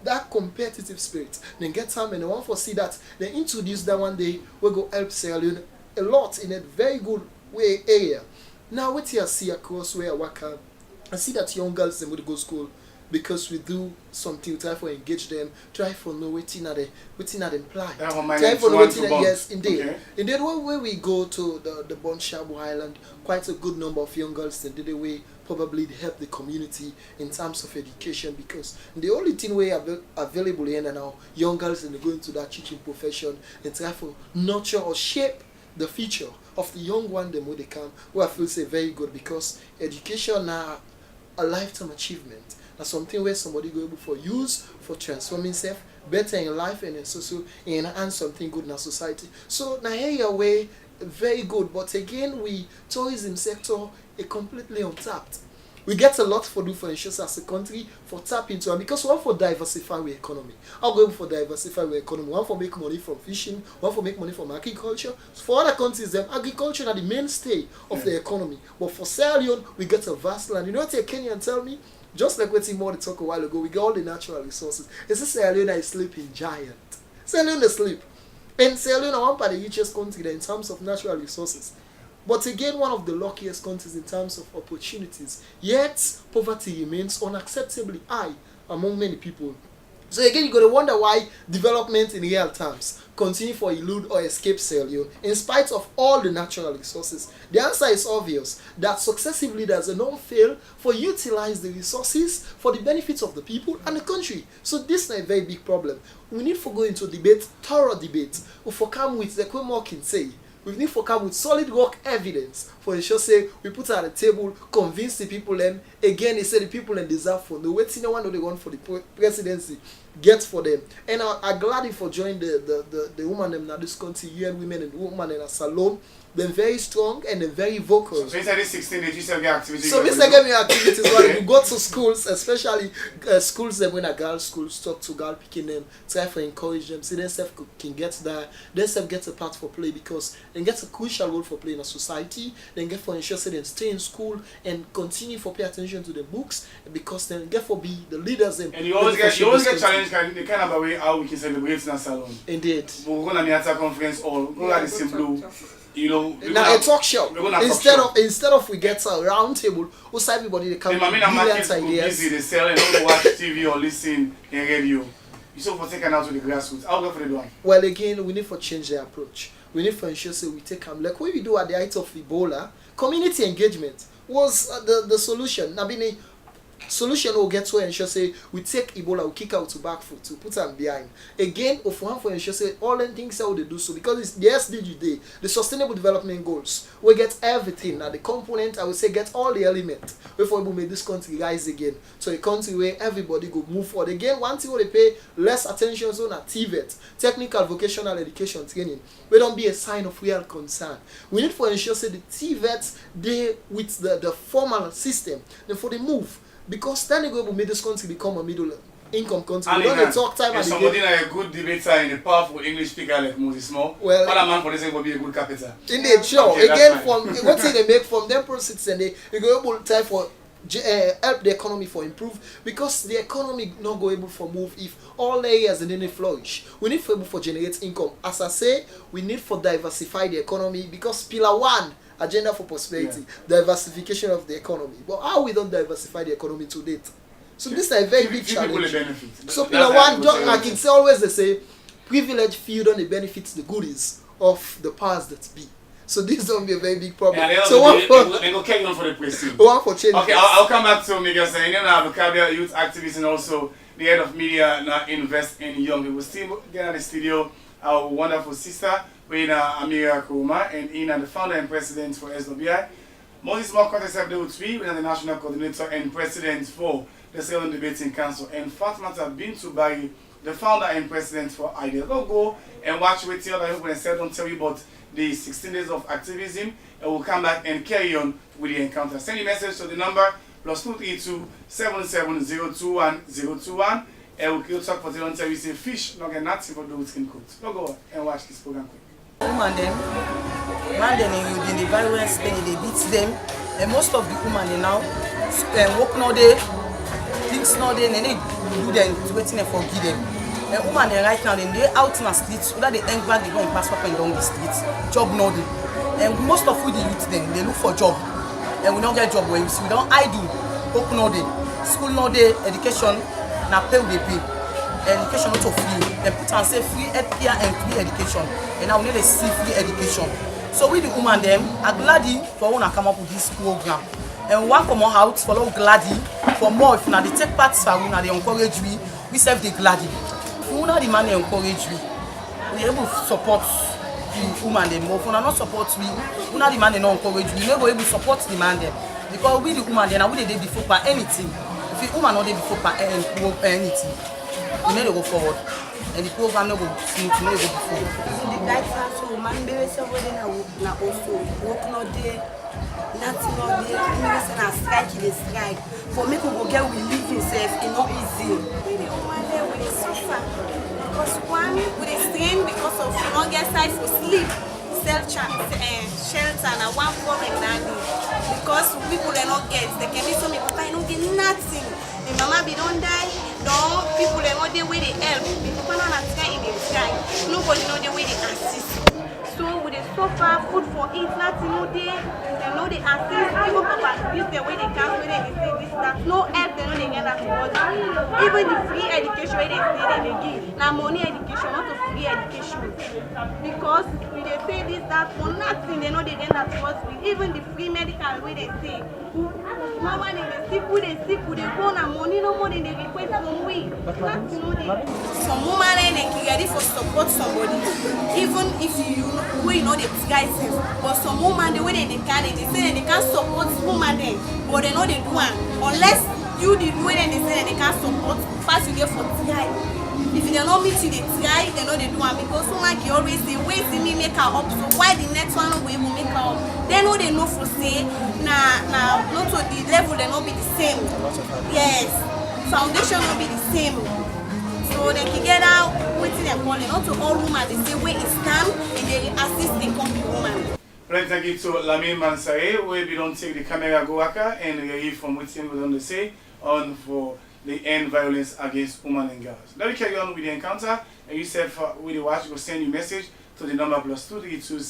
That competitive spirit, then get time and they want to see that they introduce that one day will go help Sierra Leone a lot in a very good way area. Now what you see across where I work at, I see that young girls them would go to school because we do something, try for engage them, try for know what in that imply. Try for know what yes, indeed. Okay. Indeed, when we go to the Bonshabu Island, quite a good number of young girls then did away probably help the community in terms of education, because the only thing we are available here now, young girls and go into that teaching profession and try for nurture or shape the future of the young one them where they come, where I feel say very good, because education now a lifetime achievement. That's something where somebody go able for use for transforming himself better in life and in social and something good in our society. So now here your way very good, but again we tourism sector is completely untapped. We get a lot for do for insurance as a country for tap into, and because one for diversify our economy. I'll go for diversify our economy. One for make money from fishing, one for make money from agriculture. For other countries, them agriculture are the mainstay of the economy. But for Sierra Leone, we get a vast land. You know what a Kenyan tell me? Just like what Timor talked a while ago, we get all the natural resources. It's a Sierra Leone is sleeping giant. Sierra Leone is sleep. And Sierra Leone are one part of the richest country in terms of natural resources. But again, one of the luckiest countries in terms of opportunities. Yet, poverty remains unacceptably high among many people. So again, you gotta wonder why development in real terms continue for elude or escape Sierra Leone in spite of all the natural resources. The answer is obvious, that successive leaders don't fail for utilize the resources for the benefits of the people and the country. So this is a very big problem. We need to go into debate, thorough debate, we for come with the Kwemo can say. We need to come with solid work evidence for ensure say we put at the table, convince the people them. Again, they say the people them deserve for the waiting no one they want for the presidency get for them. And I'm glad for joining the woman them now this country, UN women and women in a salon. They're very strong and they're very vocal. So inside this 16 days, you still get activities. So we still get me activities when you go to schools, especially schools them when a girl schools talk to girl picking them, try to encourage them. See they self can get that, they self get a part for play because they get a crucial role for play in a society. Then get for ensure they stay in school and continue for pay attention to the books because then get for be the leaders them. And you always get challenged the kind of a way how we can celebrate in a salon. Indeed. We're gonna be at a conference or go at the same blue. You know, now a talk show. Instead of we get a round table, also everybody they come with brilliant ideas. Busy, they sell and don't watch TV or listen in radio. You so for taking out to the grassroots. I'll go for the one. Well, again, we need to change the approach. We need to ensure we take them like what we do at the height of Ebola. Community engagement was the solution. Now, solution will get to ensure say we take Ebola, we kick out to back foot to put them behind. Again, of one for ensure say all the things how they do so because it's the SDG, the Sustainable Development Goals. We get everything now the component. I would say get all the elements before we make this country rise again. So a country where everybody go move forward again. One thing they pay less attention on at TVET, technical vocational education training. We don't be a sign of real concern. We need to ensure say the TVET they with the formal system. Then for the move. Because then we make this country become a middle income country. We don't talk time and somebody like a good debater and a powerful English speaker like Moses Moore. Well, man for this will be a good capital. Indeed, sure. Okay, again, from what they make from them proceeds and they go able to try for help the economy for improve because the economy not go able for move if all areas and then they flourish. We need for able for generate income. As I say, we need for diversify the economy because pillar one. Agenda for prosperity, diversification of the economy. But how we don't diversify the economy to date? So this is a very big challenge. So pillar one, like it's always they say, privilege few don't the benefits the goodies of the past that be. So this don't be a very big problem. Yeah, so they go carry on for the president. One for change. Okay, I'll come back to Miguel saying you know Vocabulary youth activist and also the head of media now invest in young people. Still get at the studio our wonderful sister. With Amira Kuruma and Ina, the founder and president for SWI. Moses Moore Contest FD3, the national coordinator and president for the Sierra Leone Debating Council. And Fatmata Bintu Bari, the founder and president for IDEA. Go and watch with the other people and say, don't tell you about the 16 days of activism. And we'll come back and carry on with the encounter. Send your message to the number +232 77021 and we'll talk for the long time. We say fish, not get nothing for those skin coats. Go and watch this program quick. Women them, man them in the violence, they beat them, and most of the women they now work now day, things now day, and they do them waiting for give them. And women they right now they out in the streets, whether they enter back they go and pass up and down the streets, job now day, and most of the youth them they look for job, and we don't get job where we see we don't idle, work now day, school now day, education, now pay they pay. Education not free. They put and say free healthcare and free education. And now we need to see free education. So we the woman them are glad for wanna come up with this program. And one come out for all glad for more if now they take part for we now they encourage we serve the glad. If we now the man they encourage we able to support the woman them. But if we not support we now the man they not encourage we never able to support the man them. Because we the woman them now we they before for anything. If the woman not they before for anything. We need to go forward, and the program will go before. The guys are so man, baby, somebody now also work no day, nothing no day. Listen and strike the strike. For me to go get we live himself, it's not easy. We the woman there we suffer because one we strain because of not get time for sleep, shelter, and one problem nanny. Because people they not get, they can be some people they don't get nothing. The mama be don't die. No, people are not the way they help. People are not in the sky. Nobody know the way they assist. So with the suffer, food for eat, nothing, no day. They know they assist, even papa use the way they can, where they say this, that. No help, they know they get that towards it. Even the free education where they say they give. Now money education, not a free education. Because when they say this, that, for nothing, they know they get that towards it. Even the free medical where they say, no one in the sick, who they go na money no more than they request from we. Nothing, no they. Some woman they can ready for support somebody, even if you know the guys. But some woman the way they say they can't support woman then, but they know they do one. Unless you the way they say they can't support, first you get for try. If they don't meet you, they try, they know they do one because woman can always say, wait till me make her up. So why the next one we will make her up? They know they know for say, nah, not to the level they not be the same. Yes, foundation will be the same. So they can get out waiting and calling. Not to all women, they say where it's time and they assist the company woman. Right, thank you to Lamine Mansae, where we don't take the camera go waka and we hear from what we don't say on for the end violence against women and girls. Let me carry on with the encounter. And you said with the watch, we'll send you a message to the number +232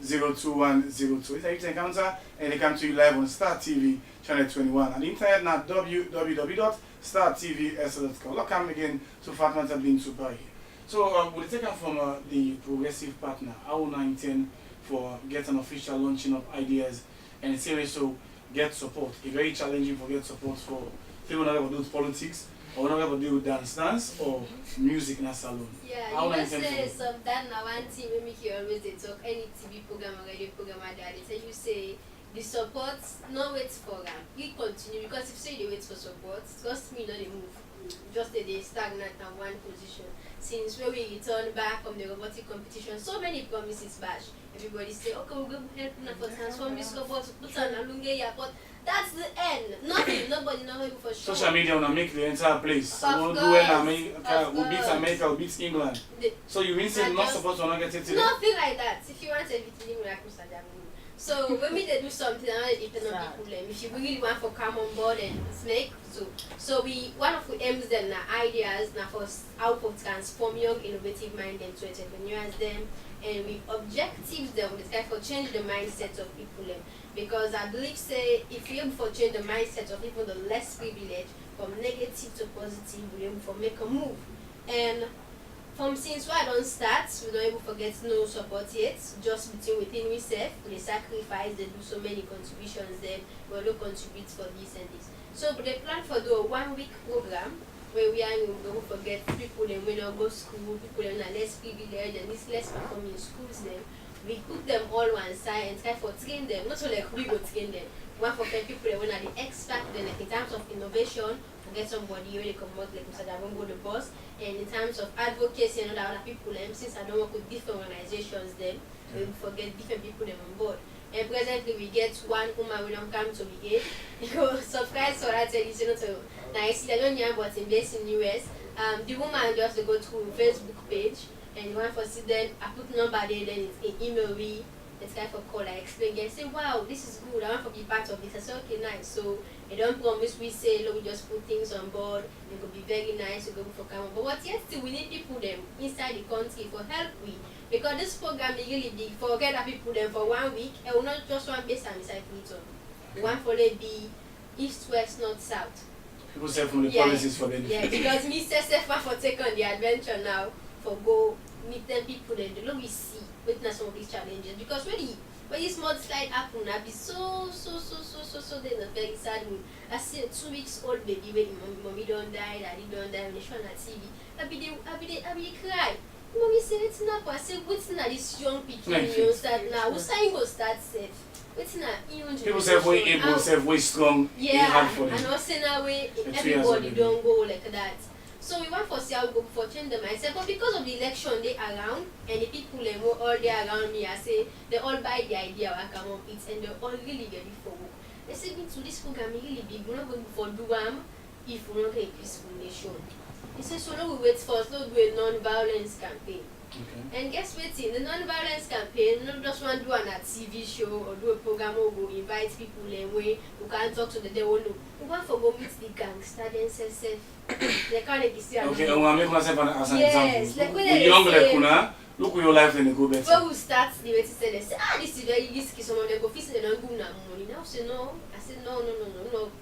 77022102. It's a youth encounter and they come to you live on Star TV channel 21 and the internet now www.startvs.com. Welcome again to Fatma being to buy. So we'll take up from the progressive partner. I will now intend for get an official launching of ideas and series so get support. It's very challenging for get support for people not able to do politics or not able to do dance or music in a salon. Yeah, you know say sometimes now one team we make you always they talk any TV program or radio program or that they you say the support no wait for them. You continue because if say they wait for support, trust me not they move. Just they stagnant at one position. Since when we return back from the robotic competition, so many promises bash. Everybody say, okay, we're going to help for transform this robot, put on a lungeya, but that's the end. Nothing, nobody knows for sure. Social media will make the entire place. We won't do well America, we beat America, we beat England. So you mean say not supposed to not get it today? Nothing like that. If you want everything, like so when we do something, I depend on people. If you really want to come on board and make so we one of the aims them na ideas na for how to transform young innovative mind them to entrepreneurs them and we objectives them with kind for change the mindset of people because I believe say if we able for change the mindset of people the less privileged from negative to positive we able for make a move and from since I don't start, we don't able forget no support yet. Just within ourselves, we sacrifice, they do so many contributions then we will contribute for this and this. So they plan for the 1 week program where we are going to forget people and we don't go school, people that are less privileged and this less performing in schools then. We put them all one side and try for train them, not so like we go train them. One for people that are the expert then like in terms of innovation, to get somebody where they come out like Mr. Davon go the boss and in terms of advocacy and other people since I don't work with different organizations then we forget different people them on board. And presently we get one woman we don't come to be aid because surprise so that is not so nice. I don't know but invest in US. The woman just go through Facebook page and you want for see then I put number there then it's an email we it's kind of call I explain and say wow this is good I want to be part of this. I say okay nice so I don't promise we say look we just put things on board it could be very nice we go for camera but what yet still we need people them inside the country for help we because this program is really big for get people them for 1 week and we not just one base and beside Pluton. One for the east west north south. People say from the policies for benefit. Yeah because me say for take on the adventure now for go meet them people then the look we see witness some of these challenges because when this mudslide happen, I be so then a very sad mood. I see a 2 weeks old baby when mommy don't die, daddy don't die when they show on TV. I be cry. Mommy said it's not I say what's not this young people you start now. What's saying go start safe? What's not people say way able, say way strong, yeah, and also in a way everybody don't go like that. So we want for see how we go for change the mindset, but because of the election they around and the people they all they around me, I say they all buy the idea I come up it and they all really ready for work. They say me to this program really big, we're not going for do if we don't get a peaceful nation. He said so now we wait first, not do a non-violence campaign. Okay. And guess what? The non-violence campaign, not just want to do on a TV show or do a program or go invite people in way who can't talk to the devil. No. We want to go meet the gangster themselves. They can't be okay, I want to make myself as an example. Like we young like Kuna, look with your life and go better. When we start the way to say, they say, this is very risky. Some of them go fix it, they don't go now money. Now say no. I said no.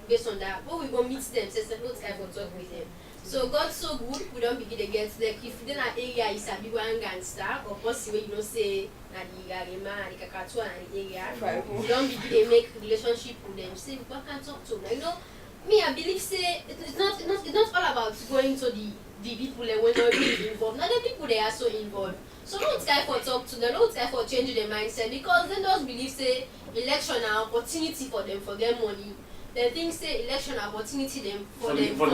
Based on that, when we go meet them, say what type of talk with them. So God so good, we don't begin to get like if then an area is a big one gangster or possibly you know say na the Garima, the Kakatu and the area, we don't begin to make relationship with them. Say we can't talk to them. You know, me I believe say it's not all about going to the people that were not really involved. Not the people they are so involved. So no it's time for talk to them, no it's time for changing their mindset because they don't believe say election an opportunity for them for their money. They think say election opportunity them for do yes, for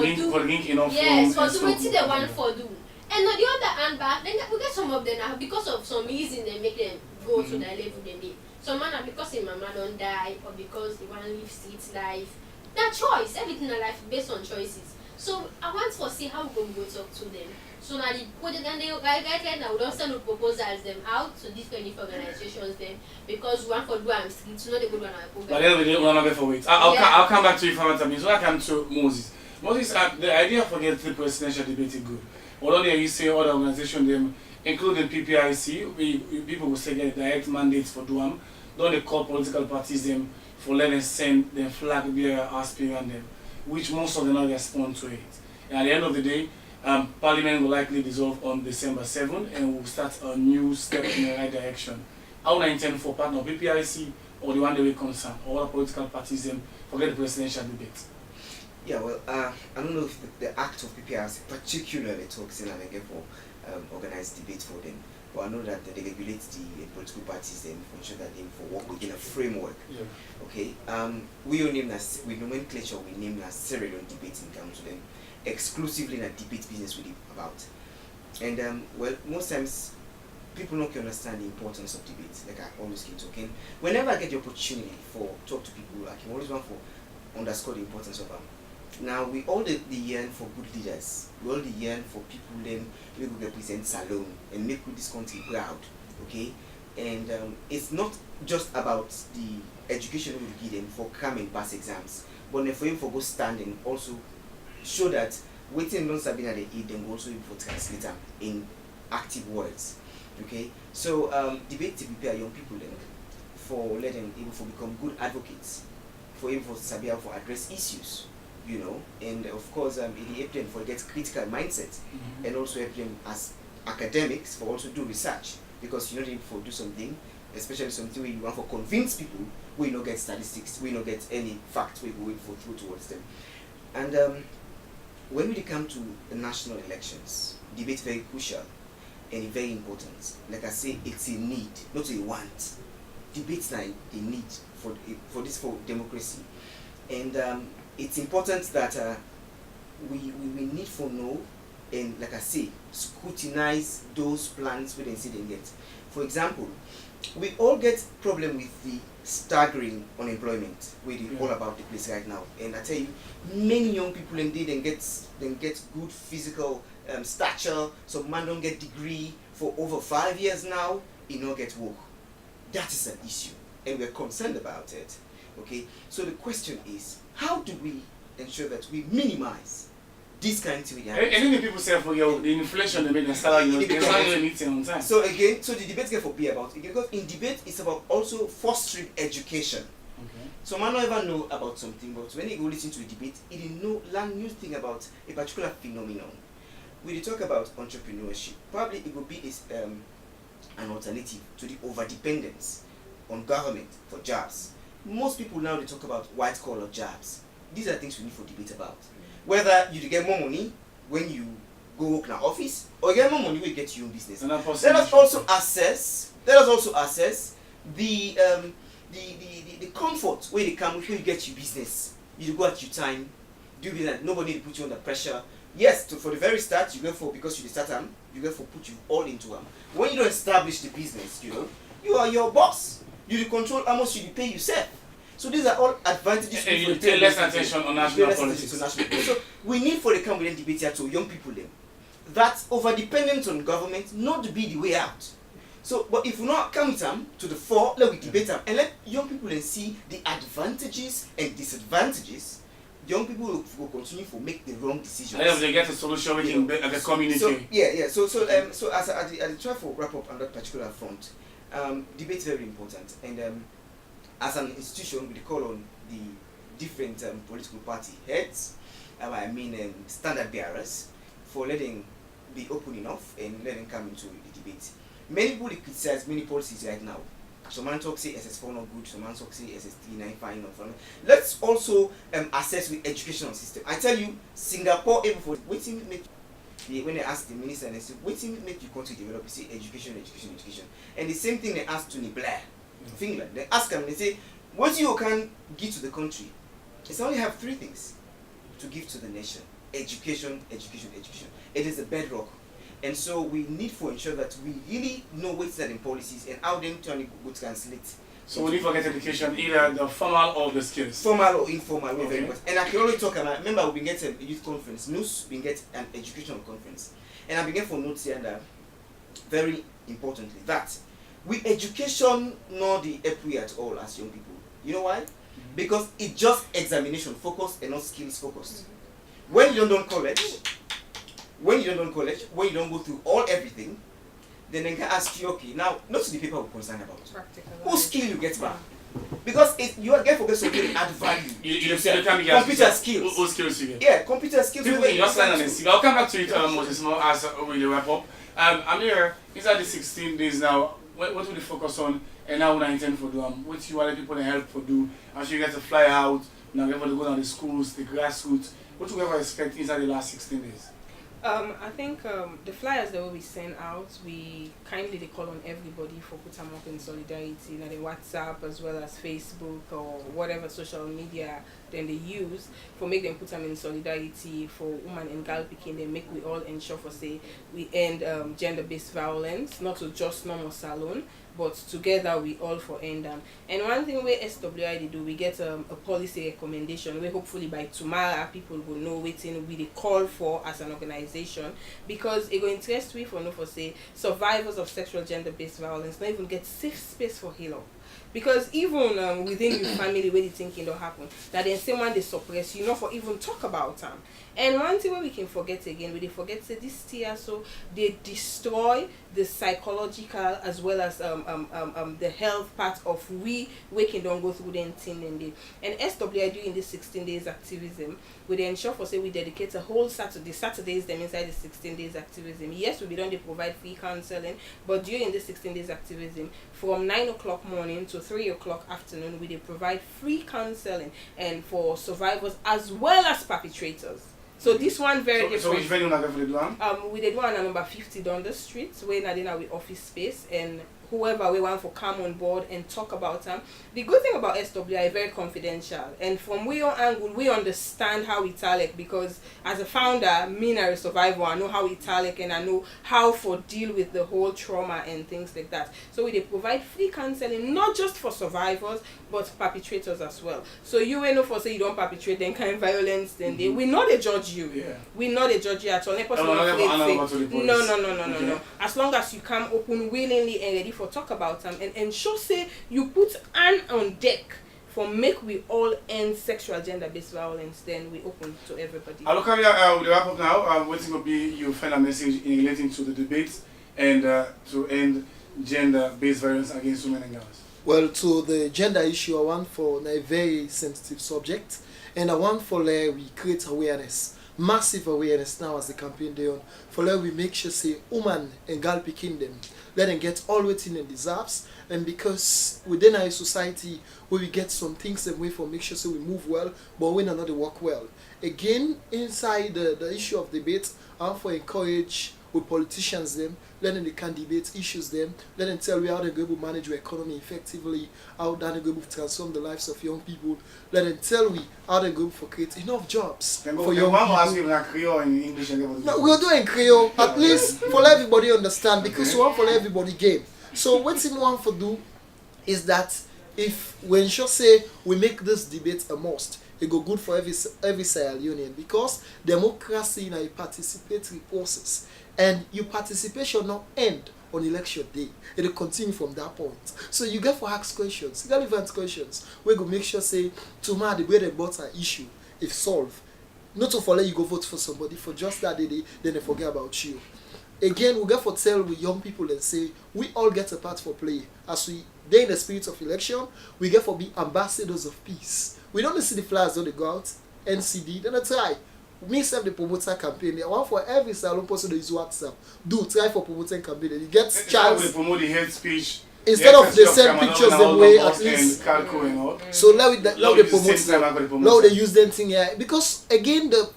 do what they want for do. And on the other hand back, then we get some of them now because of some reason they make them go to the level they need. Some man are because his mama don't die or because they want to live street life. That choice, everything in life based on choices. So I want to see how we can go talk to them. So now the project and they guideline now we don't send proposals them out to different organizations them because one for do and street, so not the good one program. But then we don't have for wait. I'll come back to you for a minute. So I come to Moses. Moses, the idea for getting the presidential debate is good. Although you say other organizations them, including PPIC, people will say get direct mandates for DUAM. Don't they call political parties them for letting them send their flag bearer aspirant them, which most of them now respond to it. And at the end of the day, Parliament will likely dissolve on December 7th and will start a new step in the right direction. How do I intend for partner PPIC or the one that we concern, or other political parties them forget the presidential debate? Yeah, well, I don't know if the act of PPIC particularly talks in and again for organized debate for them. But I know that they regulate the political parties them for ensure that they for work within a framework. Yeah. Okay. We all name as with nomenclature we name as serial debating council them exclusively in a debate business with it about. And well most times people don't understand the importance of debate, like I always keep talking. Whenever I get the opportunity for talk to people, I can always want for underscore the importance of them. Now we all the yearn for good leaders. We all the yearn for people then we will represent Salone and make this country proud. Okay? And it's not just about the education we give them for come and pass exams, but for him for go stand and also show that waiting non sabina they eat them also for translate them in active words. Okay, so debate to prepare young people then for let them able to become good advocates, for able for sabia for address issues, you know, and of course it help them for get critical mindset and also help them as academics for also do research because you know for do something, especially something where you want to convince people where you don't get statistics, where you don't get any facts where you go for through towards them. And when we come to the national elections, debate is very crucial and very important. Like I say, it's a need, not a want. Debate's not a need for democracy, and it's important that we need for know and like I say, scrutinize those plans we didn't see them get. For example, we all get problem with the staggering unemployment where it's all about the place right now. And I tell you, many young people indeed then get good physical stature. Some man don't get degree for over 5 years now, he not get work. That is an issue, and we're concerned about it. Okay, so the question is, how do we ensure that we minimize this kind of thing? And then the people say for the inflation they make the salary meeting on time. So again, so the debate get for be about it because in debate it's about also fostering education. Okay. So man don't ever know about something, but when you go listen to a debate, he learn new thing about a particular phenomenon. We talk about entrepreneurship. Probably it will be an alternative to the over-dependence on government for jobs. Most people now they talk about white-collar jobs. These are things we need for debate about. Whether you get more money when you go work in an office, or you get more money when you get your own business. Let us also assess the comfort where they come when you get your business. You go at your time, do business. Nobody put you under pressure. Yes, for the very start, you go for because you start them, you go for put you all into them. When you don't establish the business, you know, you are your boss. You control how much you pay yourself. So these are all advantages. And you pay less attention on national politics. So we need for the Cameroonian debate here to young people them that over dependence on government not to be the way out. So, but if we not come to the fore, let we debate them and let young people then see the advantages and disadvantages young people will continue to make the wrong decisions. And if they get a solution within the community. So as I try to wrap up on that particular front, debate is very important, and as an institution, we call on the different political party heads, standard bearers, for letting be open enough and letting come into the debate. Many people criticize many policies right now. Some man talk say SS4 not good, some man talk say SS3 9 fine not fine. Let's also assess with educational system. I tell you, Singapore able for waiting make when they ask the minister and they say, waiting make you country develop, you say education. And the same thing they ask Tony Blair, Finland. They ask him, they say, what you can give to the country? It's only have 3 things to give to the nation. Education. It is the bedrock. And so we need to ensure that we really know what's that in policies and how them turn good translate. So we need to get education, either the formal or the skills. Formal or informal, okay. Very important. And I can only talk about, remember we get a youth conference, NUS, we get an educational conference. And I began for notes here and very importantly, that with education not the equity at all as young people. You know why? Because it's just examination focused and not skills focused. When you don't college, when you don't go through everything, then they can ask you, okay, now, not to the people we're concerned about. Whose skill you get back? Because you are getting focused on add value. You can be computer skills. What skills you get? Yeah, computer skills. I'll come back to it, Moses, more as we wrap up. Amir, these are the 16 days now. What will you focus on and how would I intend for them? What you want people to help for do? As you get to fly out, now get to go down the schools, the grassroots. What do you ever expect inside the last 16 days? I think the flyers that we send out, we kindly call on everybody for put them up in solidarity, like in WhatsApp as well as Facebook or whatever social media then they use for make them put them in solidarity for women and girl picking. They make we all ensure for say we end gender-based violence, not to just normal salon, but together we all for end them. And one thing where SWI do, we get a policy recommendation where hopefully by tomorrow people will know waiting we call for as an organization, because it will interest we for no for say survivors of sexual gender-based violence not even get safe space for heal. Because even within your family where the thinking don't happen, that then someone they suppress you not for even talk about them. And one thing where we can forget again, we forget say this year so they destroy the psychological as well as the health part of we can don't go through the thing and they. And SWI during this 16 days activism, we ensure for say we dedicate a whole Saturdays them inside the 16 days activism. Yes, we don't provide free counseling, but during this 16 days activism, from 9 o'clock morning to 3 o'clock afternoon, we provide free counseling and for survivors as well as perpetrators. So this one very different. So which venue na we do one? We did one at number 50 Dundas Street, where Nadina with office space, and whoever we want for come on board and talk about them. The good thing about SWI is very confidential, and from your angle we understand how Italic, because as a founder, me and a survivor, I know how Italic and I know how for deal with the whole trauma and things like that. So we provide free counseling not just for survivors but perpetrators as well. So you will know for say you don't perpetrate then kind of violence, then they we not a judge you. Yeah. We not a judge you at all. No. As long as you come open willingly and ready for talk about them and ensure say you put an on deck for make we all end sexual gender-based violence, then we open to everybody. I'll come here with the wrap up now. What will be your final message in relating to the debate and to end gender-based violence against women and girls? Well, to the gender issue, I want for a very sensitive subject, and I want for we create awareness, massive awareness now as the campaign day on, for we make sure say woman and girl picking them, let them get all waiting and deserves, and because within our society where we get some things that way for make sure say we move well, but we not work well. Again, inside the issue of debate, I want for encourage with politicians them, let them they can debate issues them, let them tell you how they're going to manage your economy effectively, how they're going to transform the lives of young people, let them tell you how they're going to create enough jobs for young people. Creole in English and no, we'll do it in Creole, at least for everybody understand, because we want for everybody game. So what we want to do is that if we ensure say we make this debate a must, it go good for every Sierra Leonean, because democracy in a participatory process, and your participation not end on election day. It will continue from that point. So you get for ask questions, relevant questions. We go make sure say tomorrow the way they brought an issue if solved. Not to follow you go vote for somebody for just that day, then they forget about you. Again, we get for tell with young people and say we all get a part for play. As we they in the spirit of election, we get for be ambassadors of peace. We don't see the flyers don't they go out, NCD, then I try. Me self the promoter campaign. I want for every salon person to use WhatsApp. Do try for promoting campaign. You get chance. We promote the hate speech. Instead of they send pictures them way at least. So now they promote. Now they use them thing here because again the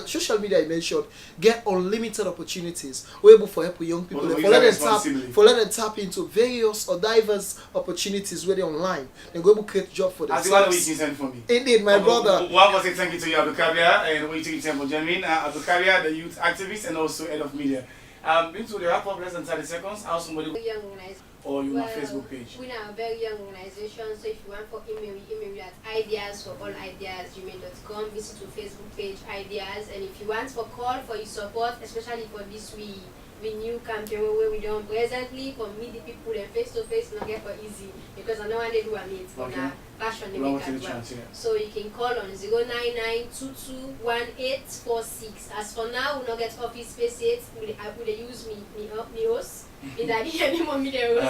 social media I mentioned get unlimited opportunities. We're able for help young people. For let them tap into various or diverse opportunities where they're online. They go able to create job for themselves. Indeed, my brother. One more thank you to you, Abdul Kabir, and we take you for joining Abdul Kabir, the youth activist and also head of media. Into the wrap up less than 30 seconds. How somebody or you on Facebook page? We are a very young organization, so if you want for email at ideasforallideas@gmail.com. Visit our Facebook page, Ideas, and if you want for call for your support, especially for this we new campaign where we don't presently for meet the people and face to face not get for easy because I know when they do a meet for now passion they make as well. So you can call on 099221846. As for now, we not get office space yet. We use me host. In that anymore media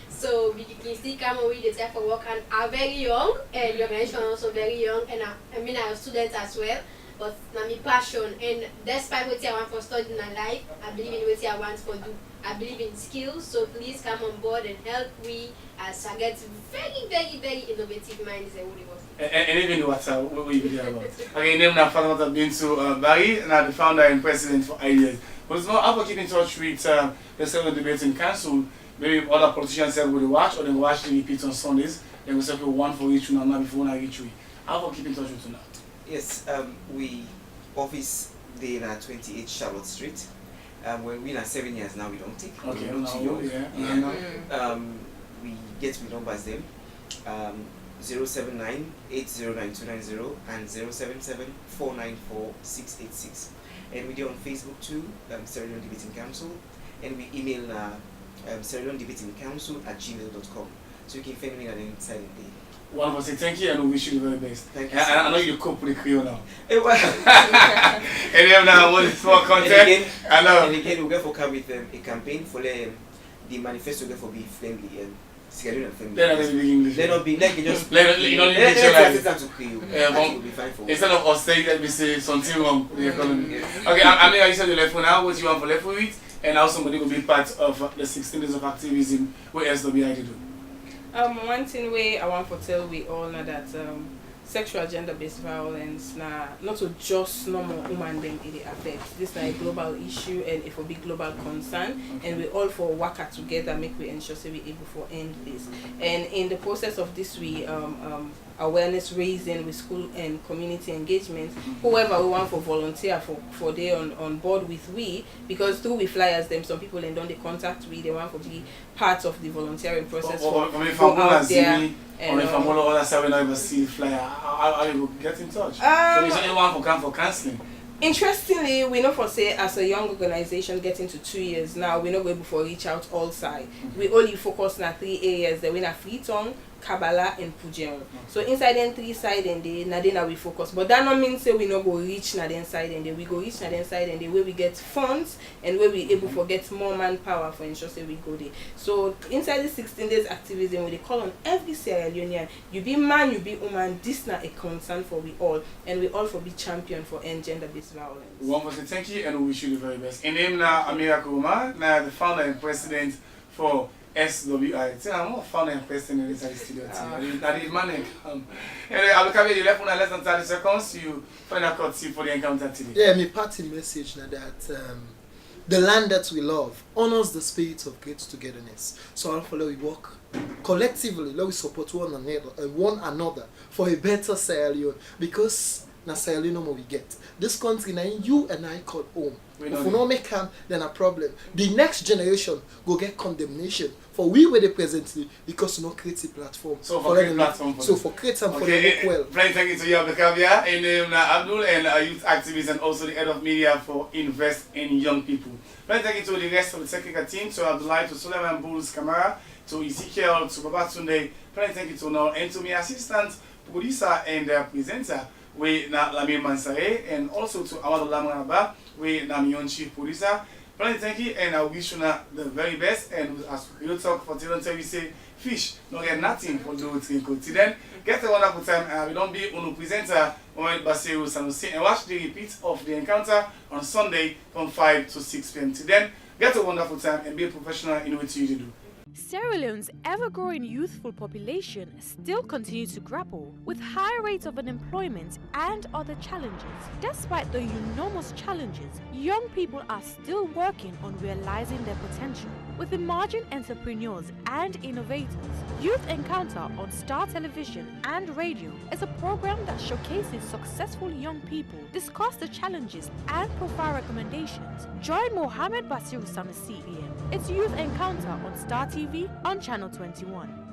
so we can still come away the type of work and are very young and your organization also very young and I mean I'm a student as well. But now my passion and despite what I want for studying in life, I believe in what I want for do. I believe in skills, so please come on board and help we as I get very, very, very innovative minds and and even what we be about. Okay, name now Father been to Barry and I'm the founder and president for Ideas. But it's not able to keep in touch with the Seven Debating Council. Maybe other politicians say will watch or they watch the repeats on Sundays. They will say one for each one and now before I reach we. How about keep in touch with you now? Yes, we office day in 28 Charlotte Street. When we are 7 years now, we don't take. Okay, we get with numbers them 079-809-290 and 077-494-686. And we do on Facebook too, Sierra Leone Debating Council, and we email Sierra Leone Debating Council @gmail.com. So you can find me at any time of the day. One of us say thank you and we wish you the very best. Thank you. I know you cope with the Creole now. And then now what is more content? And again, we go for come with a campaign for the manifesto for be friendly and Sierra Leone friendly. Let us speak English. Let not be like just let to Creole. Instead of us saying that we say something wrong with the economy. Okay, I mean, I said the left for now. What you want for left for it, and how somebody will be part of the 16 days of activism. What else do we have to do? One thing way I want to tell we all know that sexual gender-based violence not to just normal woman them it affect. This is a global issue and it will be global concern and we all for work together make we ensure so we able to end this. And in the process of this we awareness raising with school and community engagement, whoever we want for volunteer for they on board with we, because through we flyers them some people and don't they contact we, they want to be part of the volunteering process for out there. Or if I'm all other side when I ever see flyer, I will get in touch. So is anyone who come for counseling? Interestingly, we know for say as a young organization getting to 2 years now, we're not able to reach out all sides. We only focus on 3 areas that we na Freetown, Kabbalah and Pujeon. So inside them 3 sides and they na we focus. But that not mean say we not go reach na them side and we go reach na them side and where we get funds and where we able to get more manpower for ensure say we go there. So inside the 16 days activism we they call on every Sierra Leonean, you be man, you be woman, this not a concern for we all and we all for be champion for end gender-based violence. One more thing, thank you and we wish you the very best. In name now Amira Kuruma, now the founder and president for SWI. I'm not founder and president inside the studio. That is my name. Anyway, I'll come here. You left on less than 30 seconds. You find a courtesy for the encounter today. Yeah, my party message now that the land that we love honors the spirit of great togetherness. So I'll follow we work collectively. Let we support one another for a better Sierra Leone because na Sierra Leone we get. This country now you and I call home. If we don't make them, then a problem. The next generation go get condemnation for we were the presently because we not create a platform. So for create platform for create them for them work well. Thank you to you, Abdul Kabir, and Abdul and a youth activist and also the head of media for Invest in Young People. Thank you to the rest of the technical team, to Abdullah, to Suleiman Bulls Kamara, to Ezekiel, to Babatunde. Thank you to now and to my assistant, producer and presenter. we na Lamine Mansare, and also to Amadou Lamraba, we na Mion Chief Producer. Plenty thank you, and I wish you the very best. And as you talk for today, we say fish, no get nothing for those things. Till then, get a wonderful time. We don't be on presenter Mohamed Bassirou Sanusi, and watch the repeat of the encounter on Sunday from 5 to 6 p.m. Till then, get a wonderful time and be a professional in what you do. Sierra Leone's ever-growing youthful population still continues to grapple with high rates of unemployment and other challenges. Despite the enormous challenges, young people are still working on realizing their potential. With emerging entrepreneurs and innovators, Youth Encounter on Star Television and Radio is a program that showcases successful young people, discuss the challenges, and provide recommendations. Join Mohamed Bassirou Sanusi. It's Youth Encounter on Star TV on Channel 21.